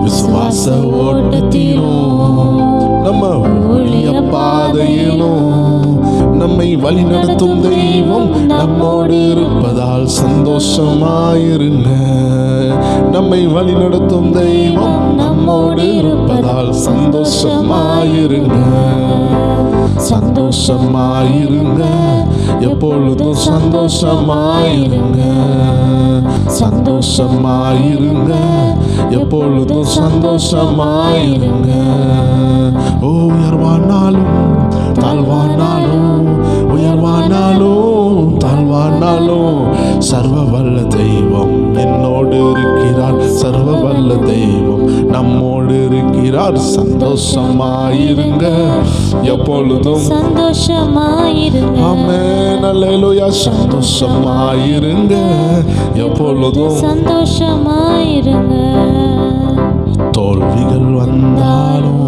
விசுவாச ஓட்டத்திலும் நம்ம ஊழிய பாதையிலும், நம்மை வழி நடத்தும் தெய்வம் நம்மோடு இருப்பதால் சந்தோஷமாயிருங்க. நம்மை வழி நடத்தும் தெய்வம் நம்மோடு இருப்பதால் சந்தோஷமாயிருங்க. சந்தோஷமாயிருங்க, எப்பொழுதும் சந்தோஷமாயிருங்க. சந்தோஷமாயிருங்க, எப்பொழுதும் சந்தோஷமாயிருங்க. உயர்வானாலும் தாழ்வானாலும், உயர்வானாலும் தாழ்வானாலும், சர்வ வல்ல தெய்வம் என்னோடு இருக்கிறார். சர்வ வல்ல தெய்வம் நம்மோடு இருக்கிறார். சந்தோஷமாயிருங்க, எப்பொழுதும் சந்தோஷமாயிருங்க. ஆமென். அல்லேலூயா. சந்தோஷமாயிருங்க, எப்பொழுதும் சந்தோஷமாயிருங்க. தோல்விகள் வந்தாலும்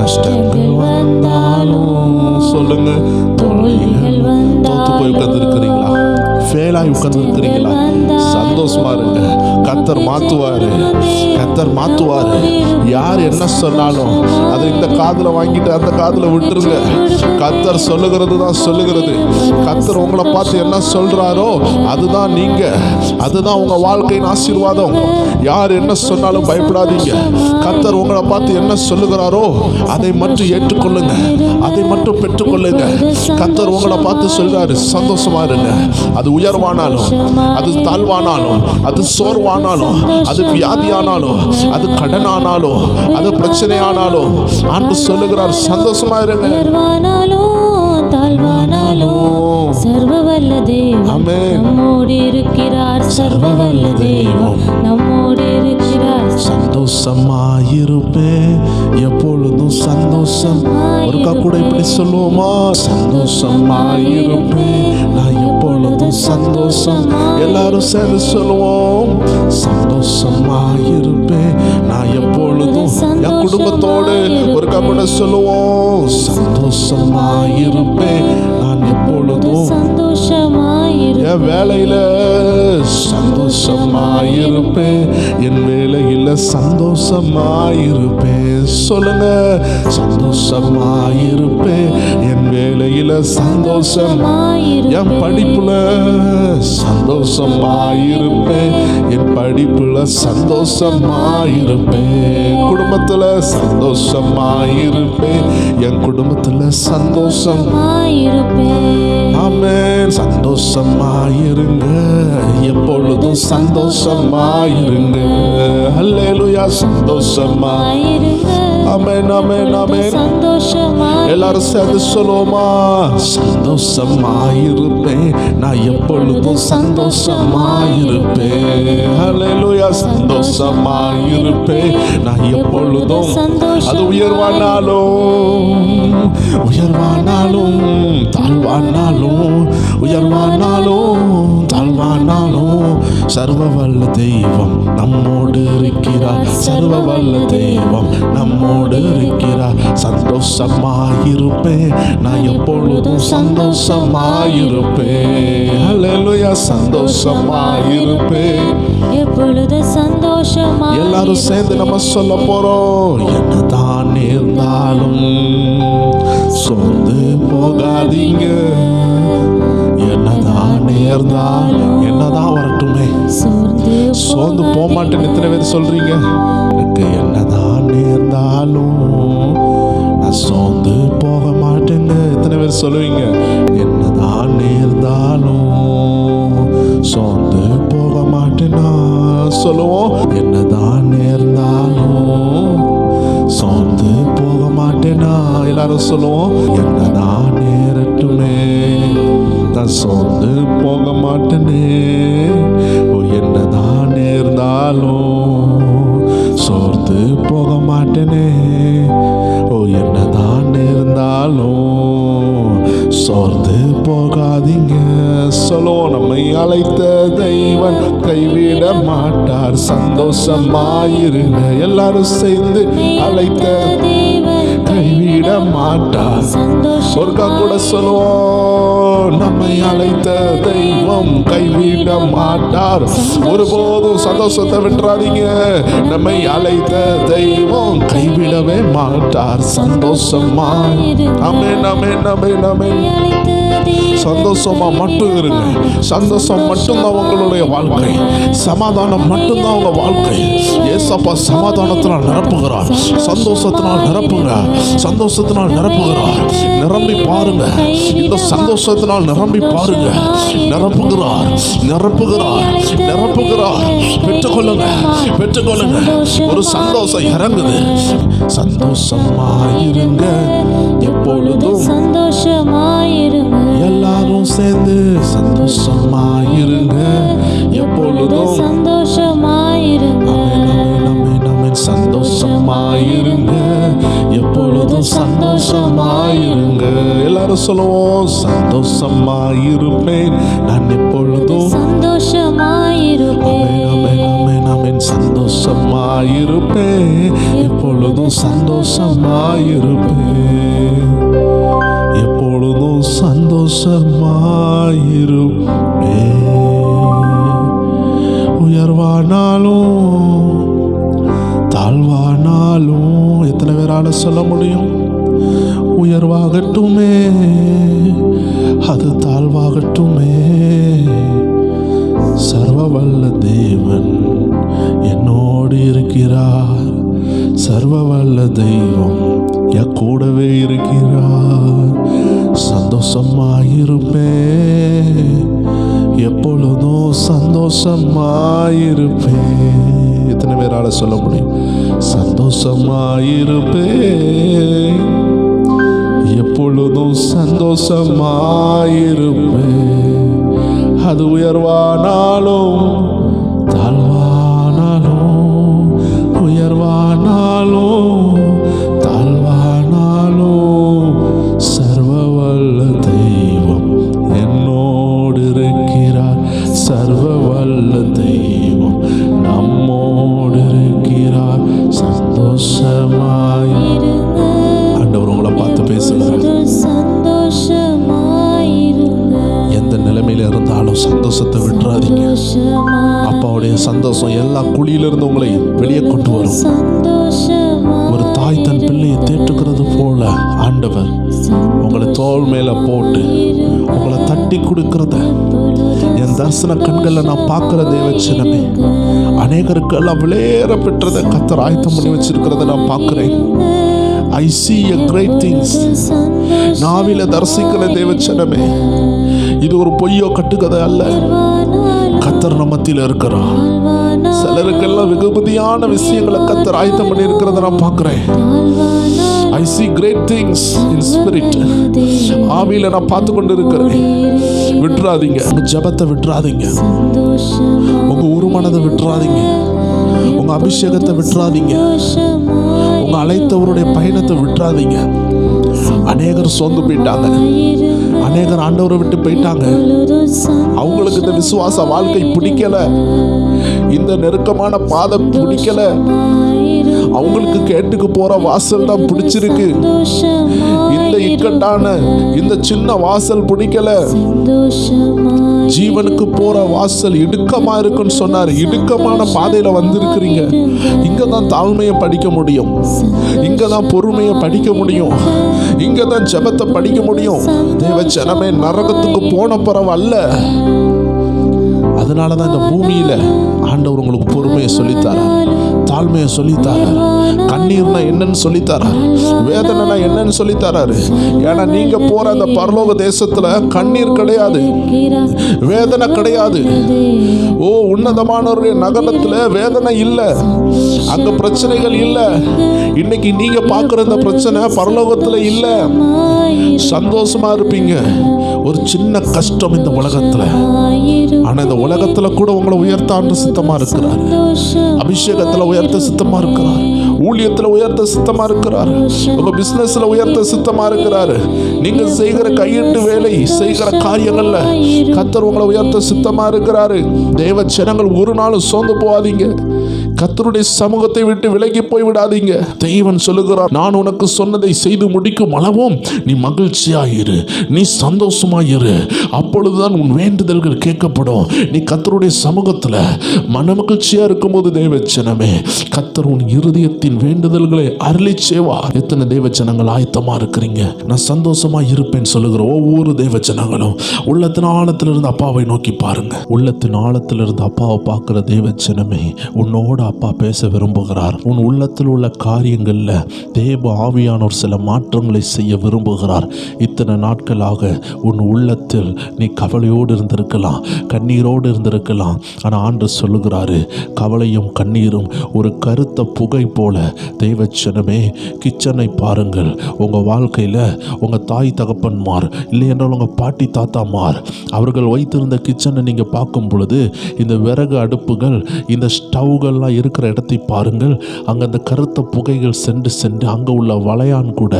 நஷ்டங்கள் வந்தாலும், சொல்லுங்க, தோல்விகள் தோத்து போய் உட்கார்ந்து இருக்கிறீங்களா? ஃபெயிலாகி உட்கார்ந்து இருக்கிறீங்களா? சந்தோஷமா இருங்க. கர்த்தர் மாத்துவாரு, கர்த்தர் மாத்துவாரு. யார் என்ன சொன்னாலும் அதை இந்த காதுல வாங்கிட்டு அந்த காதுல விட்டுருங்க. கர்த்தர் சொல்லுகிறது தான் சொல்லுகிறது. கர்த்தர் உங்களை பார்த்து என்ன சொல்றாரோ அதுதான் நீங்க, அதுதான் உங்க வாழ்க்கையின் ஆசீர்வாதம். யார் என்ன சொன்னாலும் பயப்படாதீங்க. கர்த்தர் உங்களை பார்த்து என்ன சொல்லுகிறாரோ அதை மட்டும் ஏற்றுக்கொள்ளுங்க, அதை மட்டும் பெற்றுக்கொள்ளுங்க. கர்த்தர் உங்களை பார்த்து சொல்றாரு, சந்தோஷமா இருங்க. அது உயர்வானாலும் அது தாழ்வானாலும், அது சோர்வானாலும், அது வியாதியானாலும், அது கடனானாலும், அது பிரச்சனையானாலும், ஆண்டு சொல்லுகிறார், சந்தோஷமா இருங்க. தாழ்வானாலும் சர்வ வல்ல தெய்வம் நம்மோடு இருக்கிறார். சர்வ வல்ல தெய்வம் நம்மோடு இருக்கிறார். சந்தோஷமாயிருப்பேன், எப்பொழுதும் சந்தோஷம். ஒருக்கா கூட இப்படி சொல்லுவோமா? சந்தோஷமாயிருப்பேன், நான் எப்பொழுதும் சந்தோஷம். எல்லாரும் சேர்ந்து சொல்லுவோம், சந்தோஷமாயிருப்பேன், நான் எப்பொழுதும். என் குடும்பத்தோடு ஒருக்கா கூட சொல்லுவோம், சந்தோஷமாயிருப்பேன், நான் எப்பொழுதும். என் வேலையில சந்தோஷமாயிருப்பேன், என் வேலையில சந்தோஷமாயிருப்பேன். சொல்லுங்க, சந்தோஷமாயிருப்பேன், என் வேலையில சந்தோஷம், என் படிப்புல சந்தோஷமாயிருப்பேன், என் படிப்புல சந்தோஷமாயிருப்பேன், குடும்பத்துல சந்தோஷமாயிருப்பேன், என் குடும்பத்துல சந்தோஷமாயிருப்பேன். ஆமென். சந்தோஷமாயிருங்க, எப்பொழுதும் சந்தோஷமாயிருங்க. அல்லேலூயா. சந்தோஷமாயிருங்க. ஆமென், ஆமென், ஆமென். எல்லாரும் சேர்ந்து சொல்லுவோமா? சந்தோஷமாயிருப்பேன், நான் எப்பொழுதும் சந்தோஷமாயிருப்பேன். அல்லேலூயா. சந்தோஷமாயிருப்பேன், நான் எப்பொழுதும். அது உயர்வானாலும் தாழ்வானாலும், உயர்வானாலும் தாழ்வானாலும், சர்வ வல்ல தெய்வம் நம்மோடு இருக்கிறார், சர்வ வல்ல தெய்வம் நம்மோடு இருக்கிறார். சந்தோஷமாயிருப்பேன், நான் எப்பொழுதும் சந்தோஷமாயிருப்பேன். அல்லேலூயா. சந்தோஷமாயிருப்பேன், எப்பொழுது சந்தோஷமா. எல்லாரும் சேர்ந்து நம்ம சொல்ல போறோம். என்னதான் நேர்ந்தாலும் சோர்ந்து போகாதீங்க, என்னதான் நேர்ந்தாலும், என்னதான் வரட்டுமே சோர்ந்து போக மாட்டேன்னு எத்தனை பேர் சொல்றீங்க? எனக்கு என்னதான் நேர்ந்தாலும் நான் சோர்ந்து போக மாட்டேன்னு எத்தனை பேர் சொல்லுவீங்க? என்னதான் நேர்ந்தாலும் சோர்ந்து போக மாட்டேன்னா சொல்லுவோம். என்னதான் நேர்ந்தாலும் சோர்ந்து போக மாட்டேனா எல்லாரும் சொல்லுவோம். என்னதான் நேரட்டுமே நான் சோர்ந்து போக மாட்டேனே, ஓ என்னதான் நேர்ந்தாலும் சோர்ந்து போக மாட்டேனே, ஓ என்னதான் நேர்ந்தாலும் சோர்ந்து போகாதீங்க. சொல்லுவோம். நம்மை அழைத்த தெய்வன் கைவிட மாட்டார், சந்தோஷமாயிருங்க. எல்லாரும் சேர்ந்து அழைத்த கைவிட மாட்டார். ஒருக்கா கூட சொல்லுவோம். நம்மை அழைத்த தெய்வம் கைவிட மாட்டார். ஒருபோதும் சந்தோஷத்தை விட்டுறாதீங்க. நம்மை அழைத்த தெய்வம் கைவிடவே மாட்டார். சந்தோஷமா. ஆமென், ஆமென், ஆமென், ஆமென். சந்தோஷமா மட்டும் இருங்க. சந்தோஷம் மட்டும்தான் உங்களுடைய வாழ்க்கை. சமாதானம் மட்டும்தான் உங்க வாழ்க்கை. ஏசப்பா சமாதானத்தினால் நிரப்புகிறார், சந்தோஷத்தினால் நிரப்புங்க, சந்தோஷத்தினால் நிரப்புகிறார். நிரம்பி பாருங்க. இந்த சந்தோஷத்தினால் நிரம்பி பாருங்க. நிரப்புகிறார், நிரப்புகிறார், நிரப்புகிறார். பெற்றுக்கொள்ளுங்க, பெற்றுக்கொள்ளுங்க. ஒரு சந்தோஷம் இறங்குது. சந்தோஷமாயிருங்க, எப்பொழுதும் சந்தோஷமாயிருங்க. எல்லாரும் சேர்ந்து சந்தோஷமாயிருங்க, எப்பொழுதும் சந்தோஷமாயிருங்க. சந்தோஷமாயிருங்க, எப்பொழுதும் சந்தோஷமாயிருங்க. எல்லாரும் சொல்லுவோம். சந்தோஷமாயிருப்பேன், நான் எப்பொழுதும் சந்தோஷமாயிருப்பேன். ஆமென், ஆமென். சந்தோஷமாயிருப்பேன், எப்பொழுதும் சந்தோஷமாயிருப்பேன், எப்பொழுதும் சந்தோஷமாயிருப்பேன். உயர்வானாலும் தாழ்வானாலும் எத்தனை பேரால சொல்ல முடியும்? உயர்வாகட்டுமே, அது தாழ்வாகட்டுமே, சர்வ வல்ல தேவன் என்னோடு இருக்கிறார், சர்வ வல்ல தெய்வம் என் கூடவே இருக்கிறார். சந்தோஷமாயிருப்பேன், எப்பொழுதும் சந்தோஷமாயிருப்பேன். எத்தனை பேரால சொல்ல முடியும்? சந்தோஷமாயிருப்பேன், எப்பொழுதும் சந்தோஷமாயிருப்பேன். அது உயர்வானாலும் தாழ்வானாலும், உயர்வானாலும் தாழ்வானாலும், சர்வவல்ல தெய்வம் என்னோடு இருக்கிறார், சர்வவல்ல தெய்வம் நம்மோடு இருக்கிறார். சந்தோஷமாய் ஆண்டவர் உங்களை பார்த்து பேசுகிறார். எந்த நிலைமையில இருந்தாலும் நாளும் சந்தோஷத்தை விட்டுறாதீங்க. அப்பாவுடைய சந்தோஷம் எல்லா குழியிலிருந்து உங்களை வெளியே கொண்டு வரும். ஒரு தாய் தன் பிள்ளையை தேற்றுகிறது போல ஆண்டவர் உங்களை தோள் மேல போட்டு உங்களை தட்டி கொடுக்கிறத என் தரிசன கண்களில் நான் பார்க்கிற தேவச்சனமே, அநேகருக்கு எல்லாம் விளையேற பெற்றதை கர்த்தர் ஆயத்தம் பண்ணி வச்சிருக்கிறத நான் பார்க்கிறேன். I see a great things. நாவில தரிசிக்கிற தேவச்சனமே, இது ஒரு பொய்யோ கட்டுக்கதை அல்ல. கர்த்தர் நம்ம மத்தியில் இருக்கிறார். சிலருக்கெல்லாம் வெகுமதியான விஷயங்களை கர்த்தர் ஆயத்தம் பண்ணி இருக்கிறத நான் பார்க்கிறேன். I see great things in spirit. ஆவியில நான் பார்த்து கொண்டு இருக்கிறேன். விட்டுறாதீங்க, உங்க ஜெபத்தை விட்டுறாதீங்க, உங்க உருமனதை விட்டுறாதீங்க, உங்க அபிஷேகத்தை விட்டுறாதீங்க, உங்க அழைத்தவருடைய பயணத்தை விட்டுறாதீங்க. அநேகர் சோர்ந்து போயிட்டாங்க, அநேகர் ஆண்டவரை விட்டு போயிட்டாங்க. அவங்களுக்கு இந்த விசுவாச வாழ்க்கை பிடிக்கல, இந்த நெருக்கமான பாதை பிடிக்கல, அவங்களுக்கு கேட்டுக்கு போற வாசல் தான் பிடிச்சிருக்கு. இந்த இக்கட்டான இந்த சின்ன வாசல் பிடிக்கல, ஜீவனுக்கு போற வாசல் இடுக்கமா இருக்குன்னு சொன்னாரு. இடுக்கமான பாதையில வந்திருக்கிறீங்க. இங்கதான் தாழ்மையை படிக்க முடியும், இங்கதான் பொறுமையை படிக்க முடியும், இங்கதான் ஜெபத்தை படிக்க முடியும். தேவ ஜனமே, நரகத்துக்கு போன பரவாயில்ல. அதனாலதான் இந்த பூமியில ஆண்டவர் உங்களுக்கு பொறுமையை சொல்லித்தாரா, தாழ்மையை சொல்லித்தாரா, கண்ணீர்னா என்னன்னு சொல்லித்தாரா, வேதனைனா என்னன்னு சொல்லித்தாராரு. ஏன்னா நீங்க போற அந்த பரலோக தேசத்துல கண்ணீர் கிடையாது, வேதனை கிடையாது. ஓ, உன்னதமானவருடைய நகரத்துல வேதனை இல்ல, அங்க பிரச்சனைகள் இல்ல. இன்னைக்கு நீங்க பாக்குற இந்த பிரச்சனை பரலோகத்துல இல்ல. சந்தோஷமா இருப்பீங்க. ஒரு சின்ன கஷ்டம் இந்த உலகத்துல, ஆனா இந்த உலகத்துல கூட உங்களை உயர்த்த சித்தமா இருக்கிறார். அபிஷேகத்துல உயர்த்த சித்தமா இருக்கிறார், ஊழியத்துல உயர்த்த சித்தமா இருக்கிறார், உங்க பிசினஸ்ல உயர்த்த சித்தமா இருக்கிறார். நீங்க செய்கிற கையிட்டு வேலை செய்கிற காரியங்கள்ல கர்த்தர் உங்களை உயர்த்த சித்தமா இருக்கிறாரு. தேவ ஜனங்கள் ஒரு நாள் சோர்ந்து போகாதீங்க. கர்த்தருடைய சமூகத்தை விட்டு விலகி போய் விடாதீங்க. தேவன் சொல்லுகிறார், நான் உனக்கு சொன்னதை செய்து முடிக்கும் அளவும் நீ மகிழ்ச்சியாயிரு, நீ சந்தோஷமாயிரு, அப்பொழுதுதான் உன் வேண்டுதல்கள் கேட்கப்படும். நீ கர்த்தருடைய சமூகத்துல மனமகிழ்ச்சியா இருக்கும்போது தேவச்சனமே, கர்த்தர் உன் இருதயத்தின் வேண்டுதல்களை அருளி செய்வார். எத்தனை தேவச்சனங்கள் ஆயத்தமா இருக்கிறீங்க? நான் சந்தோஷமா இருப்பேன் சொல்லுகிற ஒவ்வொரு தேவச்சனங்களும் உள்ளத்தின் ஆழத்திலிருந்து அப்பாவை நோக்கி பாருங்க. உள்ளத்தின் ஆழத்திலிருந்து அப்பாவை பார்க்கிற தேவச்சனமே, உன்னோட அப்பா பேச விரும்புகிறார். உன் உள்ளத்தில் உள்ள காரியங்கள்ல தேவ ஆவியானோர் சில மாற்றங்களை செய்ய விரும்புகிறார். இத்தனை நாட்களாக உன் உள்ளத்தில் நீ கவலையோடு இருந்திருக்கலாம், கண்ணீரோடு இருந்திருக்கலாம். ஆனால் ஆண்டவர் சொல்லுகிறாரு, கவலையும் கண்ணீரும் ஒரு கருத்த புகை போல. தேவச்சனமே, கிச்சனை பாருங்கள். உங்கள் வாழ்க்கையில் உங்கள் தாய் தகப்பன்மார் இல்லை என்றால் உங்கள் பாட்டி தாத்தாமார் அவர்கள் வைத்திருந்த கிச்சனை நீங்கள் பார்க்கும் பொழுது, இந்த விறகு அடுப்புகள், இந்த ஸ்டவ்கள்லாம் இருக்கிற இடத்தை பாருங்கள். அங்கே அந்த கருத்த புகைகள் சென்று சென்று அங்கே உள்ள வளையான் கூட,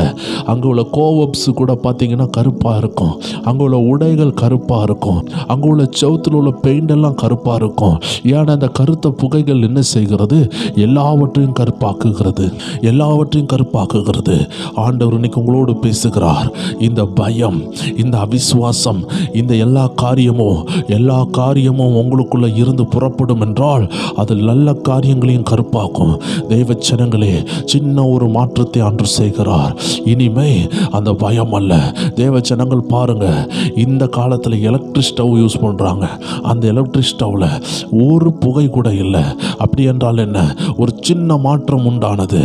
அங்கே உள்ள கோவப்ஸ் கூட பார்த்தீங்கன்னா கருப்பாக இருக்கும். அங்கே உள்ள உடைகள் கருப்பாக இருக்கும். அங்கே உள்ள செவுத்தில் உள்ள பெயிண்ட் எல்லாம் கருப்பாக இருக்கும். ஏன்னா அந்த கருத்த புகைகள் என்ன செய்கிறது? எல்லாவற்றையும் கருப்பாக்குகிறது, எல்லாவற்றையும் கருப்பாக்குகிறது. ஆண்டவர் இன்னைக்கு உங்களோடு பேசுகிறார். இந்த பயம், இந்த அவிசுவாசம், இந்த எல்லா காரியமும் உங்களுக்குள்ள இருந்து புறப்படும் என்றால் அது நல்ல காரியங்களையும் கருப்பாக்கும். தேவச்சனங்களே, சின்ன ஒரு மாற்றத்தை ஆண்டு செய்கிறார். இனிமே அந்த பயம் அல்ல. தேவச்சனங்கள் பாருங்க, இந்த காலத்தில் எலக்ட்ரிக் ஸ்டவ் யூஸ் பண்றாங்க. அந்த எலக்ட்ரிக் ஸ்டவ்ல ஒரு புகை கூட இல்லை. அப்படி என்றால் என்ன? ஒரு சின்ன மாற்றம் உண்டானது.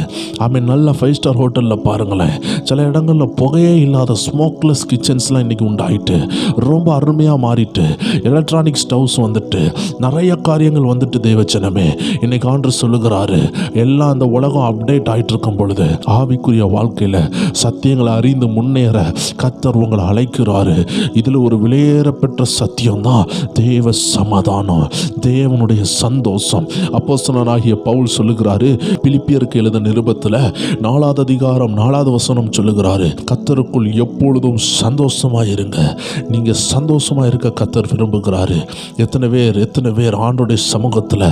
நல்ல 5 ஸ்டார் ஹோட்டலில் பாருங்களேன், சில இடங்களில் புகையே இல்லாத ஸ்மோக்லெஸ் கிச்சன்ஸ்லாம் இன்னைக்கு உண்டாயிட்டு ரொம்ப அருமையாக மாறிட்டு, எலக்ட்ரானிக் ஸ்டவ்ஸ் வந்துட்டு, நிறைய காரியங்கள் வந்துட்டு. தேவச்சனமே, இன்னைக்கு ஆண்டவர் சொல்லுகிறாரு, எல்லாம் அந்த உலகம் அப்டேட் ஆயிட்டு இருக்கும் பொழுது ஆவிக்குரிய வாழ்க்கையில சத்தியங்களை அறிந்து முன்னேற கர்த்தர் உங்களை அழைக்கிறாரு. இதுல ஒரு விலையேறப்பெற்ற சத்தியம் தான் தேவ சமாதானம், தேவனுடைய சந்தோஷம். அப்போஸ்தலனாகிய பவுல் சொல்லுகிறாரு, பிலிப்பியருக்கு எழுதின நிருபத்துல 4வது அதிகாரம் 4வது வசனம் சொல்லுகிறாரு, கர்த்தருக்குள் எப்பொழுதும் சந்தோஷமா இருங்க. நீங்க சந்தோஷமா இருக்க கர்த்தர் விரும்புகிறாரு. எத்தனை பேர் ஆண்டவருடைய சமூகத்துல,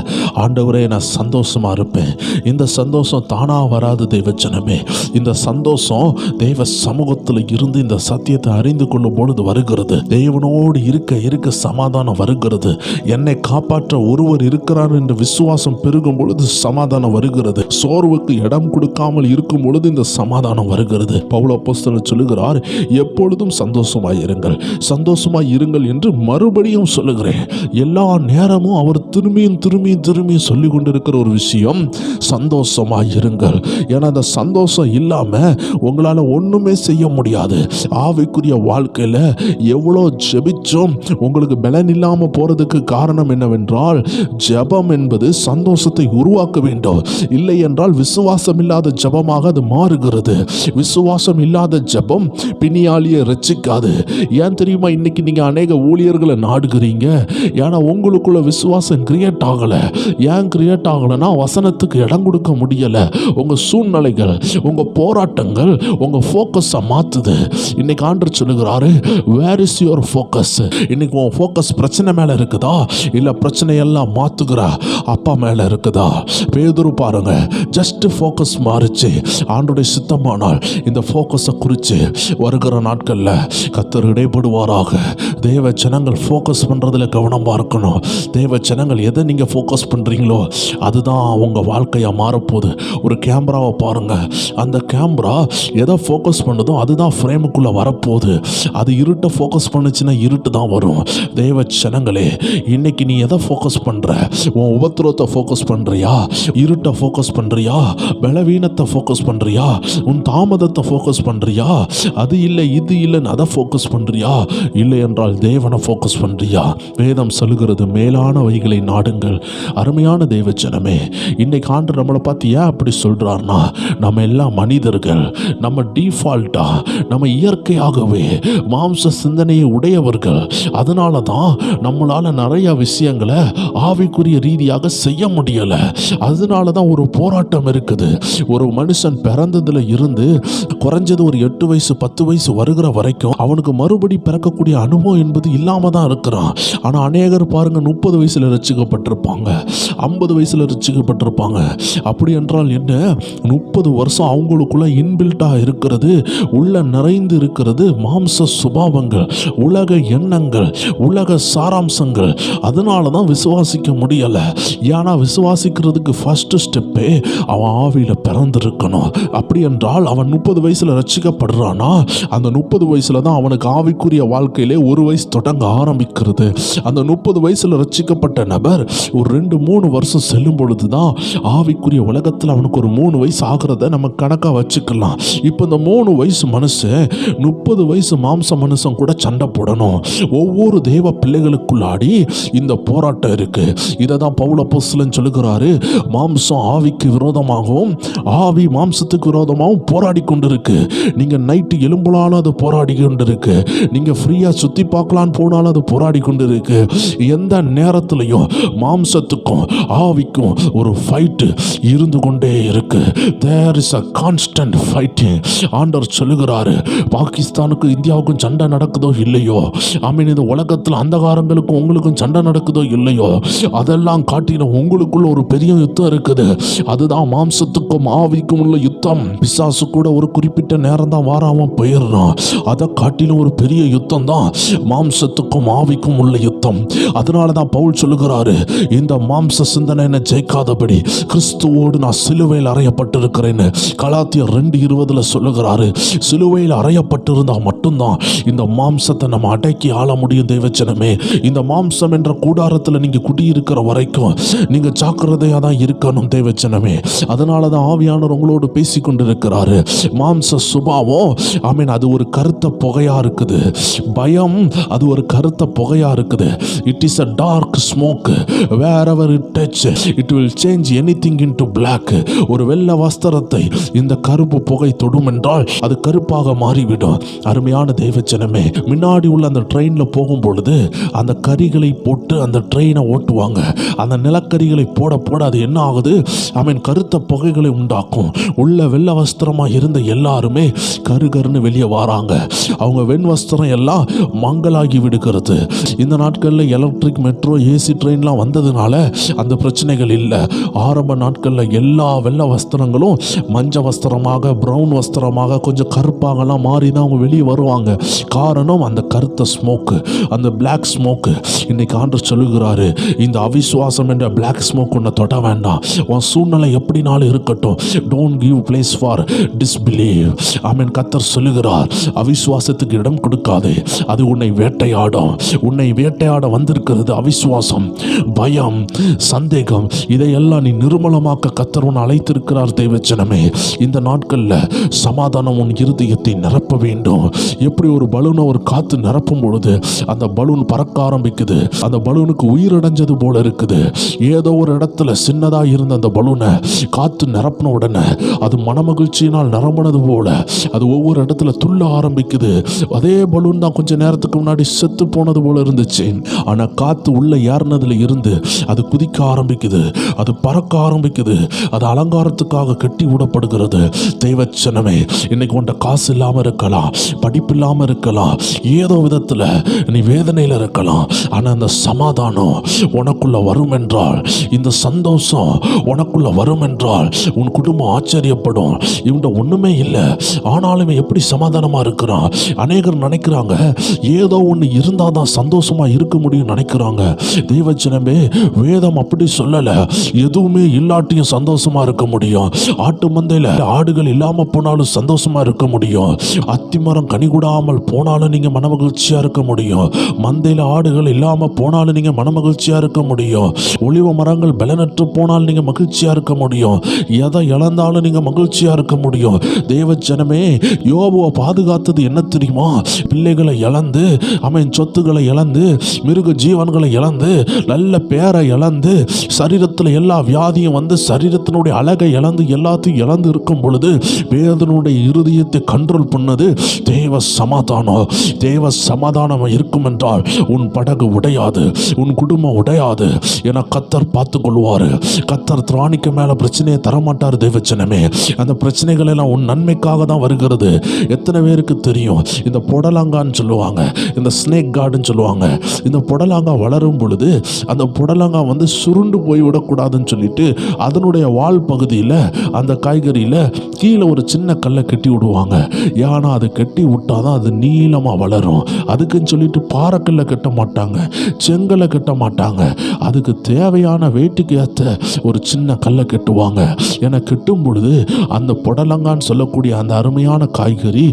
ஆண்டவரே நான் நான் சந்தோஷமா இருப்பேன். இந்த சந்தோஷம் தானா வராது தேவஜனமே. இந்த சந்தோஷம் தேவ சமூகத்தில் இருந்து இந்த சத்தியத்தை அறிந்து கொள்ளும் பொழுது வருகிறது. தேவனோடு இருக்க இருக்க சமாதானம் வருகிறது. என்னை காப்பாற்ற ஒருவர் இருக்கிறார் என்று விசுவாசம் பெருகும் பொழுது சமாதானம் வருகிறது. சோர்வுக்கு இடம் கொடுக்காமல் இருக்கும் பொழுது இந்த சமாதானம் வருகிறது. பவுல் அப்போஸ்தலன் சொல்லுகிறார், எப்பொழுதும் சந்தோஷமாய் இருங்கள், சந்தோஷமாய் இருங்கள் என்று மறுபடியும் சொல்லுகிறேன். எல்லா நேரமும் அவர் திரும்பியும் திரும்பியும் திரும்பியும் சொல்லி கொண்டிருக்கிற ஒரு விஷயம், சந்தோஷமாய் இருங்கள். ஏன்னா அந்த சந்தோஷம் இல்லாம உங்களால ஒண்ணுமே செய்ய முடியாது. ஆவிக்குரிய வாழ்க்கையில எவ்வளோ ஜெபிச்சோம் உங்களுக்கு பலன் இல்லாம போறதுக்கு காரணம் என்னவென்றால், ஜெபம் என்பது சந்தோஷத்தை உருவாக்க வேண்டும். இல்லை என்றால் விசுவாசம் இல்லாத ஜெபமாக அது மாறுகிறது. விசுவாசம் இல்லாத ஜெபம் பிணியாளியை ரட்சிக்காது. ஏன் தெரியுமா? இன்னைக்கு நீங்க அநேக ஊழியர்களை நாடுகிறீங்க. ஏன்னா உங்களுக்குள்ள விசுவாசம் கிரியேட் ஆகல. ஏன் கிரியேட் ஆகலன்னா, வசனத்துக்கு இடம் கொடுக்க முடியல. உங்க சூழ்நிலைகள், உங்க போராட்டங்கள் உங்க ஃபோக்கஸை மாத்துது. இன்னைக்கு ஆண்டவர் சொல்லுகிறாரு, வேர் இஸ் யுவர் ஃபோக்கஸ்? இன்னைக்கு உன் ஃபோக்கஸ் பிரச்சனை மேல இருக்குதா, இல்ல பிரச்சனை எல்லாம் மாத்துகிற அப்பா மேல இருக்குதா? பேதுரு பாருங்க, ஜஸ்ட் ஃபோக்கஸ் மாறுச்சு. ஆண்டவருடைய சித்தமானால் இந்த ஃபோக்கஸை குறித்து வருகிற நாட்கள்ல கர்த்தர் இடைப்படுவாராக. தேவ ஜனங்கள் ஃபோக்கஸ் பண்றதுல கவனமா இருக்கணும். தேவ ஜனங்கள் எதை நீங்க ஃபோக்கஸ் பண்றீங்களோ அதுதான் உங்க வாழ்க்கையா மாறப்போகுது. ஒரு கேமராவை பாருங்க, அந்த கேமரா எதை ஃபோக்கஸ் பண்ணுதோ அதுதான் ஃப்ரேமுக்குள்ள வரப்போகுது. அது இருட்டை ஃபோக்கஸ் பண்ணுச்சுன்னா இருட்டு தான் வரும். தேவ ஜனங்களே, இன்னைக்கு நீ எதை ஃபோக்கஸ் பண்ற? உன் உபத்திரத்தை ஃபோக்கஸ் பண்றியா? இருட்டை ஃபோக்கஸ் பண்றியா? பலவீனத்தை ஃபோக்கஸ் பண்றியா? உன் தாமதத்தை ஃபோக்கஸ் பண்றியா? அது இல்லை இது இல்லைன்னு அதை ஃபோக்கஸ் பண்றியா? இல்லை என்றால் தேவனை ஃபோக்கஸ் பண்றியா? வேதம் சொல்லுகிறது, மேலானவைகளை நாடுங்கள். அருமையான தேவ ஜனமே, இன்னைக்கு ஆண்டவர் நம்மளை பார்த்து ஏன் அப்படி சொல்றாருன்னா, நம்ம எல்லாம் மனிதர்கள். நம்ம டிஃபால்ட்டா, நம்ம இயற்கையாகவே மாம்ச சிந்தனையை உடையவர்கள். அதனால தான் நம்மளால நிறைய விஷயங்களை ஆவிக்குரிய ரீதியாக செய்ய முடியல. அதனால தான் ஒரு போராட்டம் இருக்குது. ஒரு மனுஷன் பிறந்ததுல இருந்து குறைஞ்சது ஒரு 8 வயசு 10 வயசு வருகிற வரைக்கும் அவனுக்கு மறுபடி பிறக்கக்கூடிய அனுபவம் என்பது இல்லாம தான் இருக்கிறான். ஆனா அநேகர் பாருங்க, 30 வயசுல ரட்சிக்கப்பட்டிருப்பாங்க, 50 வயசுல ரட்சிக்கப்பட்டிருப்பாங்க. அப்படி என்றால் என்ன? 30 வருஷம் அவங்களுக்குள்ள இன்பில்ட்டா இருக்கிறது, உள்ள நிறைந்து இருக்கிறது மாம்ச சுபாவங்கள், உலக எண்ணங்கள், உலக சாராம்சங்கள். அதனால தான் விசுவாசிக்க முடியல. ஏன்னா விசுவாசிக்கிறதுக்கு ஃபர்ஸ்ட் ஸ்டெப்பே அவன் ஆவியில பிறந்திருக்கணும். அப்படி என்றால் அவன் 30 வயசுல ரட்சிக்கப்படுறானா, அந்த 30 வயசுல தான் அவனுக்கு ஆவிக்குரிய வாழ்க்கையிலே ஒரு வயசு தொடங்க ஆரம்பிக்கிறது. அந்த 30 வயசுல ரட்சிக்கப்பட்ட நபர் ஒரு 2-3 வருஷம் செல்லும் பொழுது தான் ஆவிக்குரிய உலகத்தில் அவனுக்கு ஒரு 3 வயசு ஆகிறத நம்ம கணக்கா வச்சுக்கலாம். இப்போ இந்த 3 வயசு மனுஷன் 30 வயசு மாம்ச மனுஷன் கூட சண்டை போடணும். ஒவ்வொரு தேவ பிள்ளைகளுக்குள்ளாடி இந்த போராட்டம் இருக்கு. இதை தான் பவுல் அப்போஸ்தலன் சொல்லுகிறாரு, மாம்சம் ஆவிக்கு விரோதமாகவும் ஆவி மாம்சத்துக்கு விரோதமாகவும் போராடி கொண்டிருக்கு. நீங்க நைட்டு எலும்புலாலும் அது போராடி கொண்டிருக்கு. நீங்க ஃப்ரீயா சுத்தி பார்க்கலான்னு போனாலும் அது போராடி கொண்டிருக்கு. எந்த நேரத்திலையும் மாம்சத்துக்கும் ஆவிக்கும் ஒரு ஃபைட் இருந்து கொண்டே இருக்கு. There is a constant fighting. ஆண்டவர் சொல்லுகிறாரு, பாகிஸ்தானுக்கும் இந்தியாவுக்கும் சண்டை நடக்குதோ இல்லையோ, ஆமீன், இந்த உலகத்தில் அந்தகாரங்களுக்கும் உங்களுக்கும் சண்டை நடக்குதோ இல்லையோ, அதெல்லாம் காட்டின உங்களுக்குள்ள ஒரு பெரிய யுத்தம் இருக்குது. அதுதான் மாம்சத்துக்கும் ஆவிக்கும் உள்ள யுத்தம். பிசாசு கூட ஒரு குறிப்பிட்ட நேரம் தான் வாராம போயிடுறான். அதை காட்டிலும் ஒரு பெரிய யுத்தம் தான் மாம்சத்துக்கும் ஆவிக்கும் உள்ள யுத்தம். அதனால தான் பவுல் சொல்லுகிறாரு, இந்த மாம்ச சிந்தனை ஜெயிக்காதபடி கிறிஸ்துவோடு நான் சிலுவையில் அறையப்பட்டிருக்கிறேன்னு கலாத்தியர் 2:20 சொல்லுகிறாரு. சிலுவையில் அறையப்பட்டிருந்தா மட்டும்தான் இந்த மாம்சத்தை நம்ம அடக்கி ஆள முடியும். தேவச்சனமே, இந்த மாம்சம் என்ற கூடாரத்தில் நீங்க குடியிருக்கிற வரைக்கும் நீங்க ஜாக்கிரதையா தான் இருக்கணும். தேவச்சனமே, அதனால தான் ஆவியானவர் உங்களோடு பேசி கொண்டிருக்கிறாரு. மாம்ச சுபாவம், ஆமீன், அது ஒரு கருத்த புகையா இருக்குது. பயம் அது ஒரு கருத்த புகையா இருக்குது. It is a dark smoke wherever it touch it will change anything into black. ஒரு வெள்ளை வஸ்திரத்தை இந்த கருப்பு புகை தொடும் என்றால் அது கருப்பாக மாறிவிடும். அருமையான தேவச்சனமே, முன்னாடி உள்ள அந்த ட்ரெயின்ல போகும் பொழுது அந்த கரிகளை போட்டு அந்த ட்ரெயினை ஓட்டுவாங்க. அந்த நிலக்கரிகளை போட போட அது என்ன ஆகுது, ஆமீன், கருத்த புகைகளை உண்டாக்கும். உள்ள வெள்ளை வஸ்திரமா இருந்த எல்லாருமே கருகருன்னு வெளியே வராங்க. அவங்க வெண் வஸ்திரம் எல்லாம் மங்க மங்கலாகி விடுகிறது. இந்த நாட்களில் எலக்ட்ரிக் மெட்ரோ ஏசி ட்ரெயின்லாம் வந்ததுனால அந்த பிரச்சனைகள் இல்லை. ஆரம்ப நாட்களில் எல்லா வெள்ளை வஸ்திரங்களும் மஞ்சள் வஸ்திரமாக, ப்ரௌன் வஸ்திரமாக, கொஞ்சம் கருப்பாகலாம் மாறி தான் அவங்க வெளியே வருவாங்க. காரணம் அந்த கருத்த ஸ்மோக்கு, அந்த பிளாக் ஸ்மோக்கு. இன்னைக்கு ஆண்டவர் சொல்லுகிறாரு, இந்த அவிசுவாசம் என்ற பிளாக் ஸ்மோக் உன்னை தொட வேண்டாம். உன் சூழ்நிலை எப்படினாலும் இருக்கட்டும். Don't give place for disbelief. Amen. கர்த்தர் சொல்லுகிறார், அவிசுவாசத்துக்கு இடம் கொடுக்காதே. அது உன்னை வேட்டையாடும். உன்னை வேட்டையாட வந்திருக்கிறது அவிசுவாசம், பயம், சந்தேகம். இதையெல்லாம் நீ நிர்மலமாக்க கர்த்தர் உன்னை அழைத்திருக்கிறார். தேவஜனமே, இந்த நாட்களில் சமாதானம் உன் இருதயத்தை நிரப்ப வேண்டும். எப்படி ஒரு பலூனை ஒரு காத்து நிரப்பும் பொழுது அந்த பலூன் பறக்க ஆரம்பிக்குது, அந்த பலூனுக்கு உயிரடைஞ்சது போல இருக்குது. ஏதோ ஒரு இடத்துல சின்னதா இருந்த அந்த பலூனை காத்து நிரப்பின உடனே அது மனமகிழ்ச்சியினால் நிரம்பினது போல அது ஒவ்வொரு இடத்துல துள்ள ஆரம்பிக்குது. அதே பலூன் தான் கொஞ்ச நேரத்துக்கு முன்னாடி செத்து போனது போல இருந்துச்சு. ஆனா காத்து உள்ள ஏறினதுல இருந்து அது குதிக்க ஆரம்பிக்குது, அது பறக்க ஆரம்பிக்குது, அது அலங்காரத்துக்காக கட்டி விடப்படுகிறது. தெய்வச்சனமே, இன்னைக்கு உன்ட காசு இல்லாம இருக்கலாம், படிப்பு இல்லாம இருக்கலாம், ஏதோ விதத்துல நீ வேதனையில இருக்கலாம். ஆனா அந்த சமாதானம் உனக்குள்ள வரும் என்றால், இந்த சந்தோஷம் உனக்குள்ள வரும் என்றால் உன் குடும்பம் ஆச்சரியப்படும். இவன்ட ஒண்ணுமே இல்லை, ஆனாலுமே எப்படி சமாதானமா இருக்கிறான். அநேகர் நினைக்கிறாங்க ஏதோ ஒன்று இருந்தால் தான் சந்தோஷமா இருக்க முடியும் நினைக்கிறாங்க. தெய்வஜனமே, வேதம் அப்படி சொல்லல. எதுவுமே இல்லாட்டியும் சந்தோஷமா இருக்க முடியும். ஆட்டு மந்தையில ஆடுகள் இல்லாம போனாலும் சந்தோஷமா இருக்க முடியும். அத்திமரம் கனி கூடாமல் போனாலும் நீங்க மனமகிழ்ச்சியா இருக்க முடியும். மந்தையில ஆடுகள் இல்லாம போனாலும் நீங்க மனமகிழ்ச்சியா இருக்க முடியும். ஒலிவ மரங்கள் பலனற்று போனால் நீங்க மகிழ்ச்சியா இருக்க முடியும். எதை இழந்தாலும் நீங்க மகிழ்ச்சியா இருக்க முடியும். தேவஜனமே, யோபுவை பாதுகாத்தது என்ன தெரியுமா? பிள்ளைகளை இழந்து, அவன் சொத்துக்களை இழந்து, மிருக ஜீவன்களை இழந்து, நல்ல பேரை இழந்து, சரீரத்தில் எல்லா வியாதியும் வந்து சரீரத்தினுடைய அழகை இழந்து எல்லாத்தையும் இழந்து இருக்கும் பொழுது வேதனுடைய இருதயத்தை கண்ட்ரோல் பண்ணது தேவ சமாதானம். தேவ சமாதானம் இருக்கும் என்றால் உன் படகு உடையாது, உன் குடும்பம் உடையாது. என கர்த்தர் பார்த்து கொள்வாரு. கர்த்தர் திராணிக்கு மேல பிரச்சனையை தரமாட்டார். தேவச்சனமே, அந்த பிரச்சனைகள் எல்லாம் உன் நன்மைக்காக தான் வருகிறது. எத்தனை பேருக்கு தெரியும்? இந்த புடலங்கான்னு சொல்லுவாங்க, இந்த ஸ்னேக் கார்டுன்னு சொல்லுவாங்க. இந்த புடலங்கா வளரும் பொழுது அந்த புடலங்கா வந்து சுருண்டு போய் விடக்கூடாதுன்னு சொல்லிட்டு அதனுடைய வால் பகுதியில் அந்த காய்கறியில் கீழே ஒரு சின்ன கல்லை கட்டி விடுவாங்க. ஏன்னா அது கட்டி விட்டாதான் அது நீளமாக வளரும். அதுக்குன்னு சொல்லிட்டு பாறைக்கல்லை கட்ட மாட்டாங்க, செங்கலை கட்ட மாட்டாங்க. அதுக்கு தேவையான வெயிட்டுக்கு ஏற்ற ஒரு சின்ன கல்லை கட்டுவாங்க. என கட்டும் பொழுது அந்த புடலங்கான்னு சொல்லக்கூடிய அந்த அருமையான காய்கறி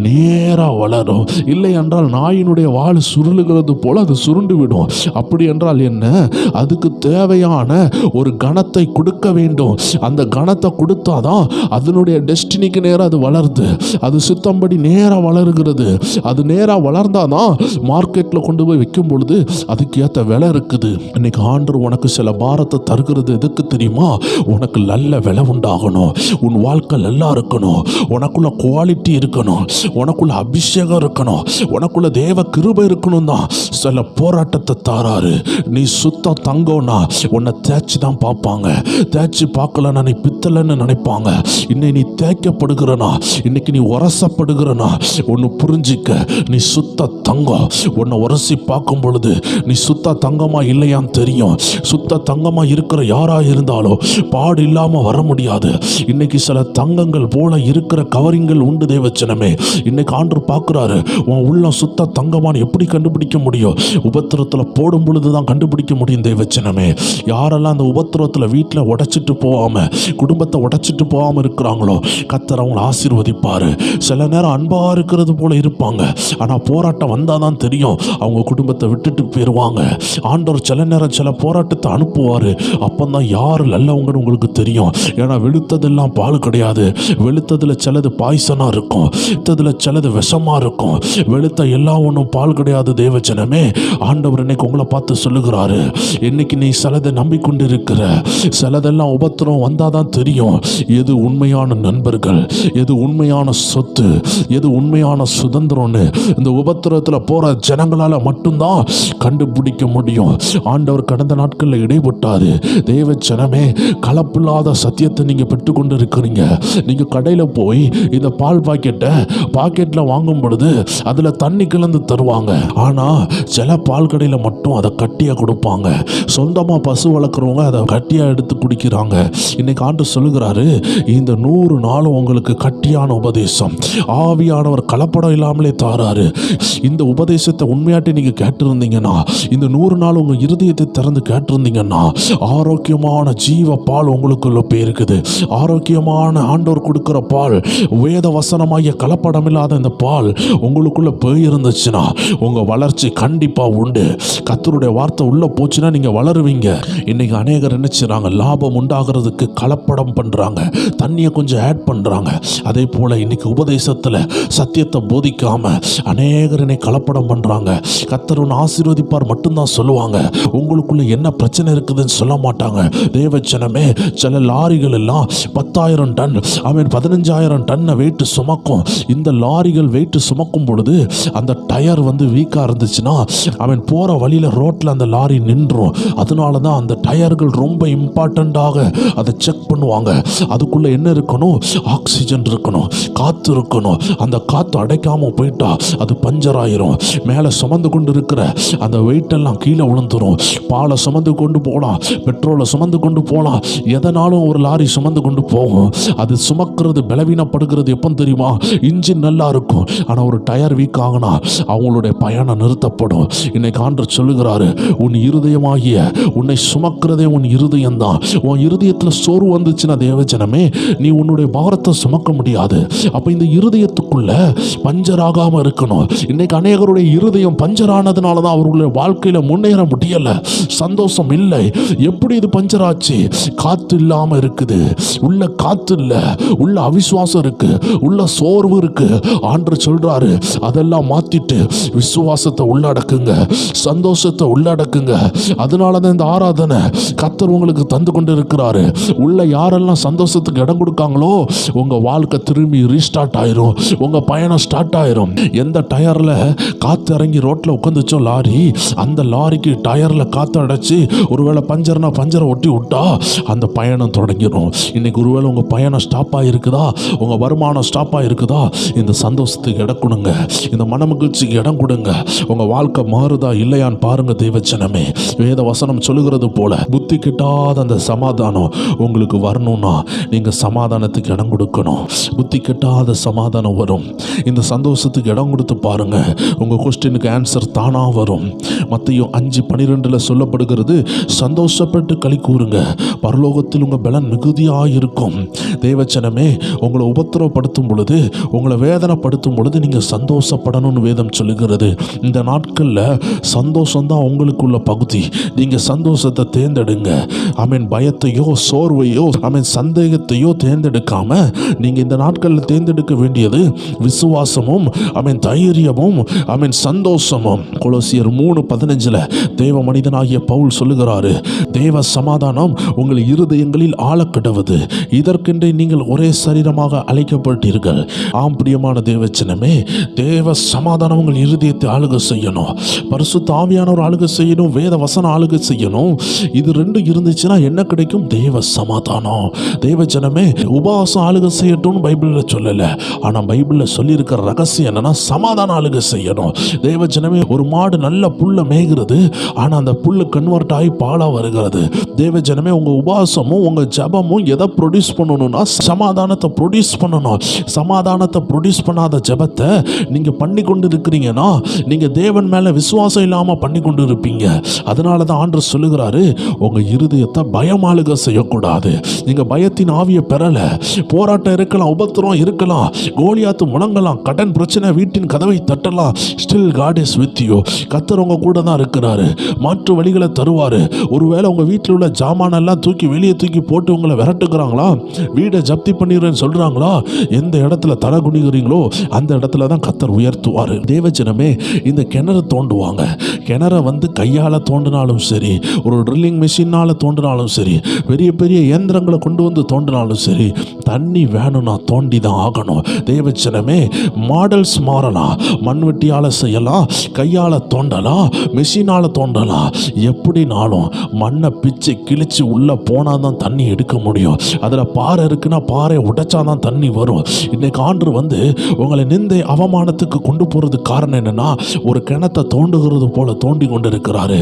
நேராக வளரும். இல்லை என்றால் நாயினுடைய வால் சுருளுகிறது போல அது சுருண்டு விடும். அப்படி என்றால் என்ன? அதுக்கு தேவையான ஒரு கணத்தை கொடுக்க வேண்டும். அந்த கணத்தை கொடுத்தாதான் அதனுடைய டெஸ்டினிக்கு நேராக அது வளருது. அது சுத்தம்படி நேராக வளருகிறது. அது நேராக வளர்ந்தாதான் மார்க்கெட்டில் கொண்டு போய் வைக்கும் பொழுது அதுக்கு ஏற்ற விலை இருக்குது. இன்னைக்கு ஆண்டவர் உனக்கு சில பாரத்தை தருகிறது எதுக்கு தெரியுமா? உனக்கு நல்ல விலை உண்டாகணும், உன் வாழ்க்கை நல்லா இருக்கணும், உனக்குள்ள குவாலிட்டி இருக்கணும், உனக்குள்ள அபிஷேகம் இருக்கணும், உனக்குள்ள தேவ கிருபை இருக்கணும் தான் சில போராட்டத்தை தாராரு. நீ சுத்த தங்கம்னா உன்னை தேய்ச்சி தான் பார்ப்பாங்க. தேய்ச்சி பார்க்கலன்னா நீ பித்தலைன்னு நினைப்பாங்க. இன்னைக்கு நீ தேய்க்கப்படுகிறனா, இன்னைக்கு நீ உரசப்படுகிறனா, ஒன்று புரிஞ்சிக்க, நீ சுத்த தங்கம். உன்னை உரசி பார்க்கும் பொழுது நீ சுத்த தங்கமா இல்லையான்னு தெரியும். சுத்த தங்கமா இருக்கிற யாரா இருந்தாலும் பாடு இல்லாம வர முடியாது. இன்னைக்கு சில தங்கங்கள் போல இருக்கிற கவரிங்கள் உண்டு. தேவச்சனமே, இன்னைக்கு ஆண்டவர் பார்க்கிறாரு, உன் உள்ள சுத்த தங்கமான்னு எப்படி கண்டுபிடிக்க முடியும்? உபத்திரத்தில் போடும் பொழுது தான் கண்டுபிடிக்க முடியும். தேவச்சனமே, யாரெல்லாம் அந்த உபத்திரத்தில் வீட்டில் உடைச்சிட்டு போகாம, குடும்பத்தை உடைச்சிட்டு போகாம இருக்கிறாங்களோ கர்த்தர் அவங்களை ஆசீர்வதிப்பாரு. சில நேரம் அன்பா இருக்கிறது போல இருப்பாங்க, ஆனா போராட்டம் வந்தாதான் தெரியும் அவங்க குடும்பத்தை விட்டுட்டு போயிடுவாங்க. ஆண்டவர் சில நேரம் சில போராட்டத்தை அனுப்புவாரு. அப்பந்தான் யார் நல்லவங்கன்னு உங்களுக்கு தெரியும். ஏன்னா வெளுத்ததெல்லாம் பால் கிடையாது. வெளுத்ததுல சிலது பாய்சனா இருக்கும், வெளுத்ததுல சிலது விஷமா இருக்கும். வெளுத்த எல்லாம் ஒன்றும் பால் கிடையாது. தேவஜனமே, ஆண்டவர் இன்னைக்கு உங்களை பார்த்து சொல்லுகிறாரு, இன்னைக்கு நீ சிலதை நம்பிக்கொண்டு இருக்கிற, சிலதெல்லாம் உபத்திரம் வந்தாதான் தெரியும் எது உண்மையான நண்பர்கள், எது உண்மையான சொத்து, எது உண்மையான சுதந்திரம்னு இந்த உபத்திரத்தில் போற ஜனங்களால மட்டும்தான் கண்டுபிடிக்க முடியும். ஆண்டவர் கடந்த நாட்களில் இடைப்பட்டாரு. தேவஜனமே, கலப்பில்லாத சத்தியத்தை நீங்க பெற்றுக்கொண்டு இருக்கிறீங்க. நீங்க கடையில் போய் இந்த பால் பாக்கெட்டில் வாங்கும் பொழுது அதுல தண்ணி கலந்து தருவாங்க. ஆனா சில பால் கடையில மட்டும் அதை கட்டியா கொடுப்பாங்க. சொந்தமா பசு வளர்க்குறவங்க அதை கட்டியா எடுத்து குடிக்கிறாங்க. இன்னைக்கு ஆண்டு சொல்லுகிறாரு, இந்த 100 நாளும் உங்களுக்கு கட்டியான உபதேசம் ஆவியானவர் கலப்படம் இல்லாமலே தாராரு. இந்த உபதேசத்தை உண்மையாட்டி நீங்க கேட்டிருந்தீங்கன்னா, இந்த 100 நாள் உங்க இருதயத்தை திறந்து கேட்டிருந்தீங்கன்னா, ஆரோக்கியமான ஜீவ பால் உங்களுக்குள்ள போயிருக்குது. ஆரோக்கியமான ஆண்டவர் கொடுக்கிற பால், வேத வசனமாகிய கலப்படம் இல்லாத இந்த பால் உங்களுக்குள்ள போயிருந்துச்சுன்னா உங்க வளர்ச்சி கண்டிப்பா உண்டு. கர்த்தருடைய வார்த்தை உள்ள போச்சுன்னா நீங்க வளருவீங்க. இன்னைக்கு அநேகர் என்ன செய்றாங்க, லாபம் உண்டாகிறதுக்கு கலப்படம் பண்றாங்க, தண்ணியை கொஞ்சம் ஆட் பண்றாங்க. அதே போல இன்னைக்கு உபதேசத்துல சத்தியத்தை போதிக்காம அநேகர் என்னை கலப்படம் பண்றாங்க. கர்த்தர் உன்னை ஆசீர்வதிப்பார் மட்டும்தான் சொல்லுவாங்க, உங்களுக்குள்ள என்ன பிரச்சனை இருக்குதுன்னு சொல்ல மாட்டாங்க. தேவச்சனமே, சில லாரிகள் எல்லாம் 10,000 டன் 15,000 டன்னை வெயிட் சுமக்கும். இந்த லாரிகள் வெயிட் சுமக்கும் பொழுது அந்த டயர் வீக்கா இருந்துச்சுன்னா அவன் போற வழியில ரோட்ல அந்த லாரி நின்றும். அதனால தான் அந்த டயர்கள் ரொம்ப இம்பார்ட்டண்டாக அதை செக் பண்ணுவாங்க. அதுக்குள்ள என்ன இருக்கணும், ஆக்சிஜன் இருக்கணும், காத்து இருக்கணும். அந்த காத்து அடைக்காம போயிட்டா அது பஞ்சர் ஆயிரும். மேலே சுமந்து கொண்டு இருக்கிற அந்த வெயிட் எல்லாம் கீழே விழுந்துரும். பாலை சுமந்து கொண்டு போகலாம், பெட்ரோலை சுமந்து கொண்டு போகலாம், எதனாலும் ஒரு லாரி சுமந்து கொண்டு போகும். அது சுமக்கிறது பலவீனப்படுகிறது எப்போ தெரியுமா, இன்ஜின் நல்லா இருக்கும், ஆனால் ஒரு டயர் வீக் ஆகுனா அவங்களுடைய பயணம் நிறுத்தப்படும். இன்னைக்கு ஆண்டவர் சொல்லுகிறாரு, உன் இருதயமாகிய உன்னை சுமக்கிறதே உன் இருதயம் தான். உன் இருதயத்தில் சோர்வு வந்துச்சுன்னா தேவஜனமே, நீ உன்னுடைய பாரத்தை சுமக்க முடியாது. அப்ப இந்த இருதயத்துக்குள்ள பஞ்சர் ஆகாம இருக்கணும். இன்னைக்கு அநேகருடைய இருதயம் பஞ்சர் ஆனதுனால தான் அவர்களுடைய வாழ்க்கையில முன்னேற முடியல, சந்தோஷம் இல்லை. எப்படி இது பஞ்சர் ஆச்சு? காத்து இல்லாம இருக்குது, உள்ள காத்து இல்ல, உள்ள அவிசுவாசம் இருக்கு, உள்ள சோர்வு இருக்கு. ஆண்டவர் சொல்றாரு, அதெல்லாம் மாத்திட்டு விசுவாசத்தை உள்ளடக்குங்க, சந்தோஷத்தை உள்ளடக்குங்க. அதனாலதான் இந்த ஆராதனை கர்த்தர் உங்களுக்கு தந்து கொண்டு இருக்கிறாரு. உள்ள யாரெல்லாம் சந்தோஷத்துக்கு இடம் கொடுக்காங்களோ உங்க வாழ்க்கை திரும்பி ரீஸ்டார்ட் ஆயிரும், உங்க பயணம் ஸ்டார்ட் ஆயிரும். எந்த டயர்ல காத்து இறங்கி ரோட்ல உட்காந்துச்சோ லாரி, அந்த லாரிக்கு டயர்ல காத்து அடைச்சு ஒருவேளை பஞ்சர்னா பஞ்சரை ஒட்டி விட்டா அந்த பயணம் தொடங்கிடும். இன்னைக்கு ஒருவேளை உங்க பயணம் ஸ்டாப் ஆகிருக்குதா, உங்க வருமானம் ஸ்டாப் ஆகிருக்குதா, இந்த சந்தோஷத்துக்கு இடம் கொடுங்க, இந்த மன மகிழ்ச்சிக்கு இடம் கொடுங்க. உங்க வாழ்க்கை மாறுதா இல்லையான்னு பாருங்க. தேவச்சனமே, வேத வசனம் சொல்லுகிறது போல புத்தி கிட்டாத அந்த சமாதானம் உங்களுக்கு வரணும்னா நீங்க சமாதானத்துக்கு இடம் கொடுக்கணும். புத்தி கிட்டாத சமாதானம் வரும். இந்த சந்தோஷத்துக்கு இடம் கொடுத்து பாருங்க, உங்க கொஸ்டினுக்கு ஆன்சர் தானா வரும். மத்தேயு 5:12 சொல்லப்படுகிறது, சந்தோஷப்பட்டு களி கூறுங்க, பரலோகத்தில் உங்க பலன் மிகுதியாக இருக்கும். தேவச்சனமே, உங்களை உபத்திரவப்படுத்தும் பொழுது, உங்களை வேதனைப்படுத்தும் பொழுது நீங்க சந்தோஷப்படணும்னு வேதம் சொல்லுகிறது. இந்த நாட்கள்ல சந்தோஷம் தான் உங்களுக்குள்ள பகுதி. நீங்க சந்தோஷத்தை தேர்ந்தெடுங்க. ஆமென். பயத்தையோ சோர்வையோ ஆமென் சந்தேகத்தையோ தேர்ந்தெடுக்காம நீங்க இந்த நாட்களில் தேர்ந்தெடுக்க வேண்டியது விசுவாசமும் ஆமென் தைரியமும் ஆமென் சந்தோஷமும். கொலோசியர் 3:15 தேவ மனிதனாகிய பவுல் சொல்லுகிறாரு, தேவ சமாதானம் உங்கள் இருதயங்களில் ஆழக்கிடவது, இதற்கென்றே நீங்கள் ஒரே சரீரமாக அழைக்கப்பட்டீர்கள். ஆம் பிரியமான தேவச்சனமே, தேவ சமாதானம் உங்கள் இருதயத்தை ஆளுகை செய்யணும், பரிசுத்த ஆவியானவர் ஆளுகை செய்யணும், வேத வசனம் ஆளுகை செய்யணும். இது ரெண்டும் இருந்துச்சுன்னா என்ன கிடைக்கும்? தேவ சமாதானம். தேவஜனமே, உபவாசம் ஆளுகை செய்யட்டும்னு பைபிளில் சொல்லல, ஆனா பைபிளில் சொல்லியிருக்கிற ரகசியம் என்னன்னா சமாதானம் ஆளுகை செய்யணும். தேவஜனமே, ஒரு மாடு நல்ல புல்லை மேய்கிறது, ஆனா அந்த புல்லு கன்வெர்ட் ஆகி பாலா வருகிறது. தேவஜனமே, உங்க உபவாசமும் உங்க ஜபமும் எதை ப்ரொடியூஸ் பண்ணணும்னா சமாதானத்தை ப்ரொடியூஸ் பண்ணணும். சமாதானத்தை ப்ரொடியூஸ் பண்ணாத ஜபத்தை நீங்க பண்ணி கொண்டு இருக்கிறீங்கன்னா நீங்க தேவன் மேல விசுவாசம் இல்லாம பண்ணி கொண்டு இருப்பீங்க. அதனால தான் ஆண்டவர் சொல்லுகிறாரு, உங்க இருதயத்தை பயமாளுக செய்யக்கூடாது. நீங்க பயத்தின் ஆவியை பெறல, போராட்டம் இருக்கலாம், உபத்திரம் இருக்கலாம், கோலியாத்து முழங்கலாம், கடன் பிரச்சனை வீட்டின் கதவை தட்டலாம், still God is with you. கர்த்தர் உங்க கூட தான் இருக்கிறாரு, மாற்று வழிகளை தருவாரு. ஒருவேளை உங்க வீட்டில் உள்ள ஜாமானெல்லாம் தூக்கி வெளியே தூக்கி போட்டு உங்களை விரட்டுக்கிறாங்களா, வீடை ஜப்தி பண்ணிடுறேன்னு சொல்றாங்களா, எந்த இடத்துல தலை குனிகிறீங்களோ அந்த இடத்துல தான் கர்த்தர் உயர்த்துவார். தேவஜனமே, இந்த கிணறு தோண்டுவாங்க, கிணற கையால் தோண்டினாலும் சரி, ஒரு ட்ரில்லிங் மிஷினால் தோண்டினாலும் சரி, பெரிய பெரிய இயந்திரங்களை கொண்டு வந்து தோண்டினாலும் சரி, தண்ணி வேணும்னா தோண்டி தான் ஆகணும். தேவச்சனமே, மாடல்ஸ் மாறலாம், மண்வெட்டியால் செய்யலாம், கையால் தோண்டலாம், மிஷினால் தோண்டலாம், எப்படினாலும் மண்ணை பிச்சு கிழிச்சு உள்ளே போனால் தான் தண்ணி எடுக்க முடியும். அதில் பாறை இருக்குன்னா பாறை உடைச்சாதான் தண்ணி வரும். இன்னைக்கு ஆண்டு உங்களை நிந்தை அவமானத்துக்கு கொண்டு போகிறதுக்கு காரணம் என்னன்னா, ஒரு கிணத்தை தோண்டுகிறது போல தோண்டி கொண்டு இருக்கிறாரு.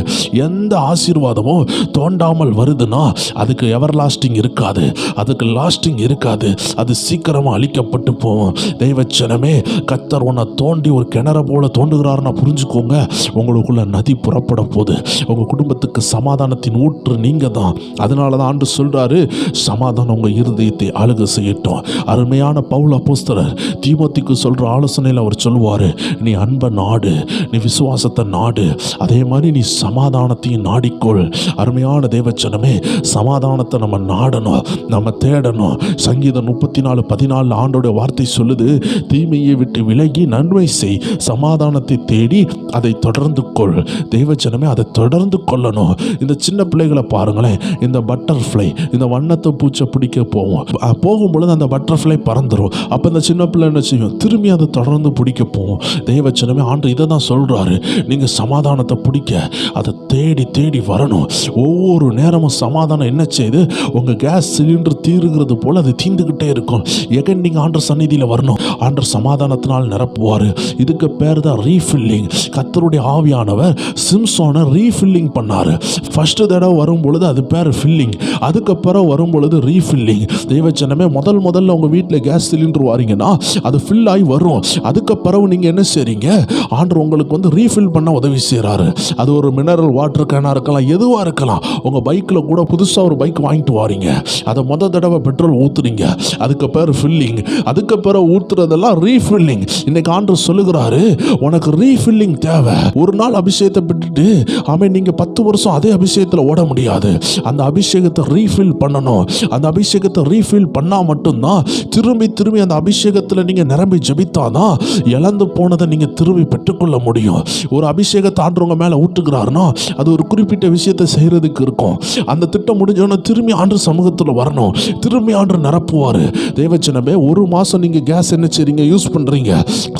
எந்த ஆசீர்வாதமும் தோண்டாமல் வருதுன்னா அதுக்கு எவர் லாஸ்டிங் இருக்காது, அதுக்கு லாஸ்டிங் இருக்காது, அது சீக்கிரமா அழிக்கப்பட்டு போகும். தெய்வச்சனமே, கர்த்தர் உன்னை தோண்டி ஒரு கிணற போல தோண்டுகிறாருன்னா புரிஞ்சுக்கோங்க, உங்களுக்குள்ள நதி புறப்பட போகுது. உங்க குடும்பத்துக்கு சமாதானத்தின் ஊற்று நீங்க தான். அதனால தான் ஆண்டு சொல்றாரு, சமாதானம் உங்க இருதயத்தை ஆளுகை செய்யட்டும். அருமையான பவுல் அப்போஸ்தலர் தீமோத்திக்கு சொல்ற ஆலோசனையில் அவர் சொல்லுவாரு, நீ அன்பை நாடு, நீ விசுவாசத்தை நாடு, அதே மாதிரி நீ சமாதானத்தையும் நாடிக்கொள். அருமையான தேவச்சனமே, சமாதானத்தை நம்ம நாடணும், நம்ம தேடணும். சங்கீதம் 34:14 ஆண்டோட வார்த்தை சொல்லுது, தீமையை விட்டு விலகி நன்மை செய், சமாதானத்தை தேடி அதை தொடர்ந்து கொள். தேவச்சனமே, அதை தொடர்ந்து கொள்ளணும். இந்த சின்ன பிள்ளைகளை பாருங்களேன், இந்த பட்டர்ஃப்ளை, இந்த வண்ணத்தை பூச்சை பிடிக்க போகும்பொழுது அந்த பட்டர்ஃப்ளை பறந்துடும். அப்போ இந்த சின்ன பிள்ளை என்ன செய்யும்? திரும்பி அதை தொடர்ந்து பிடிக்க போகும். தேவச்சனமே, ஆண்டு இதை தான் சொல்றாரு, நீங்க சமாதானத்தை பிடிக்க அதை தேடி தேடி வரணும். ஒவ்வொரு நேரமும் சமாதானம் என்ன செய்யுது? உங்க கேஸ் சிலிண்டர் தீருகிறது போல அது தீந்துக்கிட்டே இருக்கும். எகன் நீங்க ஆண்டர் சந்நிதியில் வரணும். ஆண்டர் சமாதானத்தினால் நிரப்புவார். இதுக்கு பேர் தான் ரீஃபில்லிங். கர்த்தருடைய ஆவியானவர் சிம்சோனை ரீஃபில்லிங் பண்ணாரு. ஃபர்ஸ்ட் தடவை வரும் பொழுது அது பேர் ஃபில்லிங், அதுக்கப்புறம் வரும் பொழுது ரீஃபில்லிங். தெய்வச்சனமே, முதல்ல உங்க வீட்டில் கேஸ் சிலிண்டர் வாரீங்கன்னா அது ஃபில் ஆகி வரும். அதுக்கப்புறம் நீங்க என்ன செய்றீங்க? ஆண்டர் உங்களுக்கு வந்து ரீஃபில் பண்ண உதவி செய்கிறாரு. அது ஒரு மினரல் வாட்டர் கேனாக இருக்கலாம், எதுவாக இருக்கலாம். உங்கள் பைக்கில் கூட புதுசாக ஒரு பைக் வாங்கிட்டு வாரீங்க, அதை தடவை பெட்ரோல் ஊற்றுறீங்க, அதுக்கு பேர் ஃபில்லிங். அதுக்கப்புறம் ஊற்றுறதெல்லாம் ரீஃபில்லிங். இன்னைக்கு ஆண்டர் சொல்லுகிறாரு, உனக்கு ரீஃபில்லிங் தேவை. ஒரு நாள் அபிஷேகத்தை பெற்றுட்டு நீங்கள் 10 வருஷம் அதே அபிஷேகத்தில் ஓட முடியாது. அந்த அபிஷேகத்தை ரீஃபில் பண்ணணும். அந்த அபிஷேகத்தை ரீஃபில் பண்ணால் மட்டும்தான் திரும்பி அந்த அபிஷேகத்தில் நீங்கள் நிரம்பி ஜெபித்தாதான் இழந்து போனதை நீங்கள் திரும்பி பெற்றுக்கொள்ள முடியும். ஒரு அபிஷேகத்தை ஆண்டவங்க மேலே ஊற்றுகிறாருன்னா அது ஒரு குறிப்பிட்ட விஷயத்தை செய்கிறதுக்கு இருக்கும். அந்த திட்டம் முடிஞ்சோன்னா திரும்பி ஆண்டு சமூகத்தில் வரணும், திரும்பி ஆண்டு நிரப்புவார். தேவச்சனமே, ஒரு மாதம் நீங்கள் கேஸ் என்ன செய்றீங்க? யூஸ் பண்ணுறீங்க.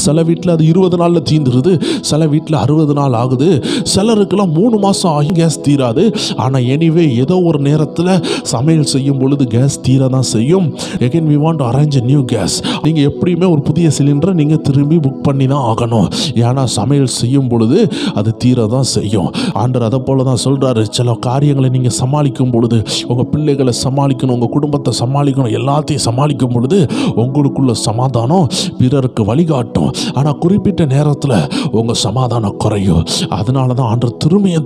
சில வீட்டில் அது 20 நாளில் தீந்துருது, சில வீட்டில் 60 நாள் ஆகுது, சிலருக்கெல்லாம் 3 மாதம் ஆகி கேஸ் தீராது. ஆனால் எனிவே ஏதோ ஒரு நேரத்தில் சமையல் செய்யும் பொழுது கேஸ் தீர தான் செய்யும். again we want to arrange a new gas. நீங்கள் எப்படியுமே ஒரு புதிய சிலிண்டரை நீங்கள் திரும்பி புக் பண்ணி தான் ஆகணும். ஏன்னா சமையல் செய்யும் பொழுது அது தீர தான் செய்யும். ஆண்டவர் அதை போல தான் சொல்கிறாரு, சில காரியங்களை நீங்கள் சமாளிக்கும் பொழுது, உங்கள் பிள்ளைகளை சமாளிக்கணும், உங்கள் குடும்பத்தை சமாளிக்கணும், எல்லாத்தையும் சமாளிக்கும் பொழுது உங்களுக்குள்ள சமாதானம் பிறருக்கு வழிகாட்டும். ஆனால் குறிப்பிட்ட நேரத்தில் உங்கள் சமாதானம் குறையும். அதனால தான் ஆண்டவர்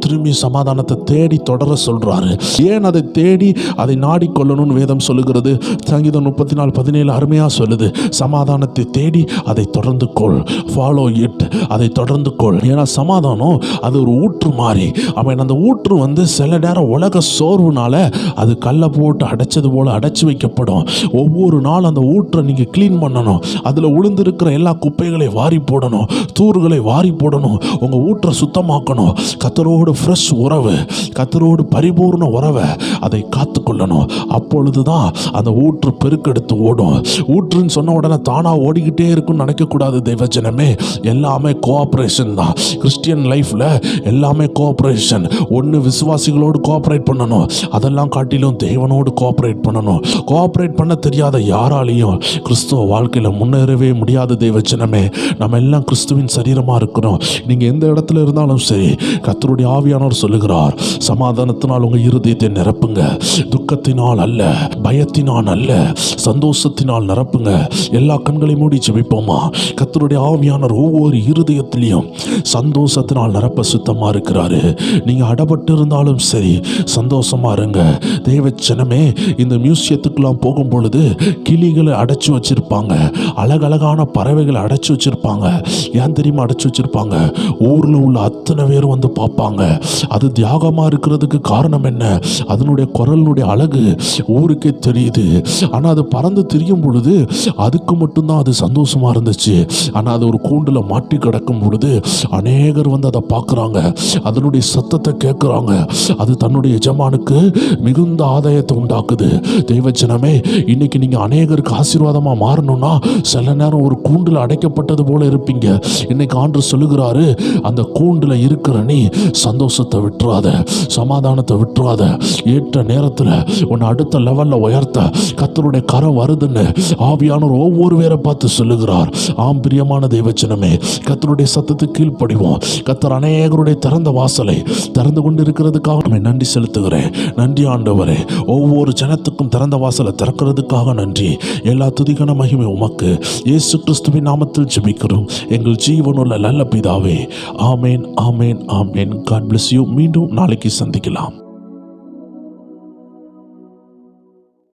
திரும்பி சமாதானத்தை தேடி தொடர சொல்கிறாரு. ஏன் அதை தேடி அதை நாடிக்கொள்ளணும்னு வேதம் சொல்லுகிறது. சங்கீதம் 34:17 அருமையாக சொல்லுது, சமாதானத்தை தேடி அதை தொடர்ந்து கொள், ஃபாலோ இட், அதை தொடர்ந்து கொள். ஏன்னா சமாதானம் அது ஒரு ஊற்று மாதிரி. அவன் அந்த ஊற்று வந்து சில நேரம் உலக சோர்வுனால அது கல்லை போட்டு அடைச்சது போல அடைச்சி வைக்கப்படும். ஒவ்வொரு நாள் அந்த ஊற்றை நீங்கள் க்ளீன் பண்ணணும். அதில் உளுந்திருக்கிற எல்லா குப்பைகளை வாரி போடணும், தூர்களை வாரி போடணும், உங்கள் ஊற்றை சுத்தமாக்கணும். கர்த்தரோடு ஃப்ரெஷ் உறவு, கர்த்தரோடு பரிபூர்ண உறவை அதை காத்து கொள்ளணும். அப்பொழுது தான் அந்த ஊற்று பெருக்கெடுத்து ஓடும். ஊற்றுன்னு சொன்ன உடனே தானாக ஓடிக்கிட்டே இருக்குன்னு நினைக்கக்கூடாது. தெய்வஜனமே, எல்லாமே கோஆப்ரேஷன் தான். கிறிஸ்டியன் லைஃப்பில் எல்லாமே கோஆப்ரேஷன். ஒன்று விசுவாசிகளோடு கோஆப்ரேட் பண்ணணும், அதெல்லாம் காட்டிலும் தேவனோடு கோஆப்ரேட் பண்ணணும். கோஆப்ரேட் பண்ண தெரியாத யாராலையும் கிறிஸ்துவ வாழ்க்கையில் முன்னேறவே முடியாது. தெய்வஜனமே, நம்ம எல்லாம் கிறிஸ்துவின் சரீரமாக இருக்கிறோம். நீங்கள் எந்த இடத்துல இருந்தாலும் சரி, கர்த்தருடைய ஆவியானவர் சொல்லுகிறார், சமாதானத்தினால் உங்கள் இருதயத்தை நிரப்புங்க, துக்கத்தினால் அல்ல, பயத்தினால் அல்ல, சந்தோஷத்தினால் நிரப்புங்க. எல்லா கண்களை மூடி ஜெபிப்போமா? கர்த்தருடைய ஆவியானவர் ஒவ்வொரு இருதயத்திலையும் சந்தோஷத்தினால் நிரப்ப சுத்தமாக இருக்கிறாரு. நீங்கள் அடப்பட்டு இருந்தாலும் சரி, சந்தோஷமா இருங்க. தேவச்சனமே, இந்த மியூசியத்துக்கெல்லாம் போகும் பொழுது கிளிகளை அடைச்சி வச்சிருப்பாங்க, அழகழகான பறவைகளை அடைச்சி வச்சிருப்பாங்க. ஏன் தெரியுமா அடைச்சி வச்சிருப்பாங்க? ஊரில் உள்ள அத்தனை பேரும் வந்து பார்ப்பாங்க. அது தியாகமாக இருக்கிறதுக்கு காரணம் என்ன? அதனுடைய குரலினுடைய அழகு ஊருக்கே தெரியுது. ஆனால் அது பறந்து திரியும் பொழுது அதுக்கு மட்டும்தான் அது சந்தோஷமாக இருந்துச்சு. ஆனால் அது ஒரு கூண்டில் மாட்டி கிடக்கும் பொழுது அநேகர் வந்து அதை பார்க்குறாங்க, அதனுடைய சத்தத்தை கேட்குறாங்க. அது தன்னுடைய எஜமானுக்கு மிகுந்த ஆதாயத்தை உண்டாக்குது. தெய்வஜனமே, இன்னைக்கு நீங்கள் அநேகருக்கு ஆசீர்வாதமாக மாறணும்னா சில நேரம் ஒரு கூண்டில் அடைக்கப்பட்டது போல இருப்பீங்க. இன்னைக்கு ஆண்டவர் சொல்லுகிறாரு, அந்த கூண்டில் இருக்கிற நீ சந்தோஷத்தை விட்டுறாத, சமாதானத்தை விட்டுறாத. ஏற்ற நேரத்தில் உன்னை அடுத்த லெவலில் உயர்த்த கர்த்தருடைய கரம் வருதுன்னு ஆவியானவர் ஒவ்வொரு பேரை பார்த்து சொல்லுகிறார். ஆம் பிரியமான தெய்வஜனமே, கர்த்தருடைய சத்தத்துக்கு கீழ்ப்படிவோம். கர்த்தர் அநேகருடைய திறந்த வாசலை திறந்து கொண்டு இருக்கிறதுக்காக நம்ம நன்றி செலுத்துகிறேன். நன்றி ஆண்டவரே, ஒவ்வொரு ஜனத்துக்கும் திறந்த வாசலை திறக்கிறதுக்காக நன்றி. எல்லா துதிக்கான மகிமை உமக்கு இயேசு கிறிஸ்துவின் நாமத்தில் ஜெபிக்கிறோம் எங்கள் ஜீவனுள்ள நல்ல பிதாவே. Amen, amen, amen. God bless you. மீண்டும் நாளைக்கு சந்திக்கலாம்.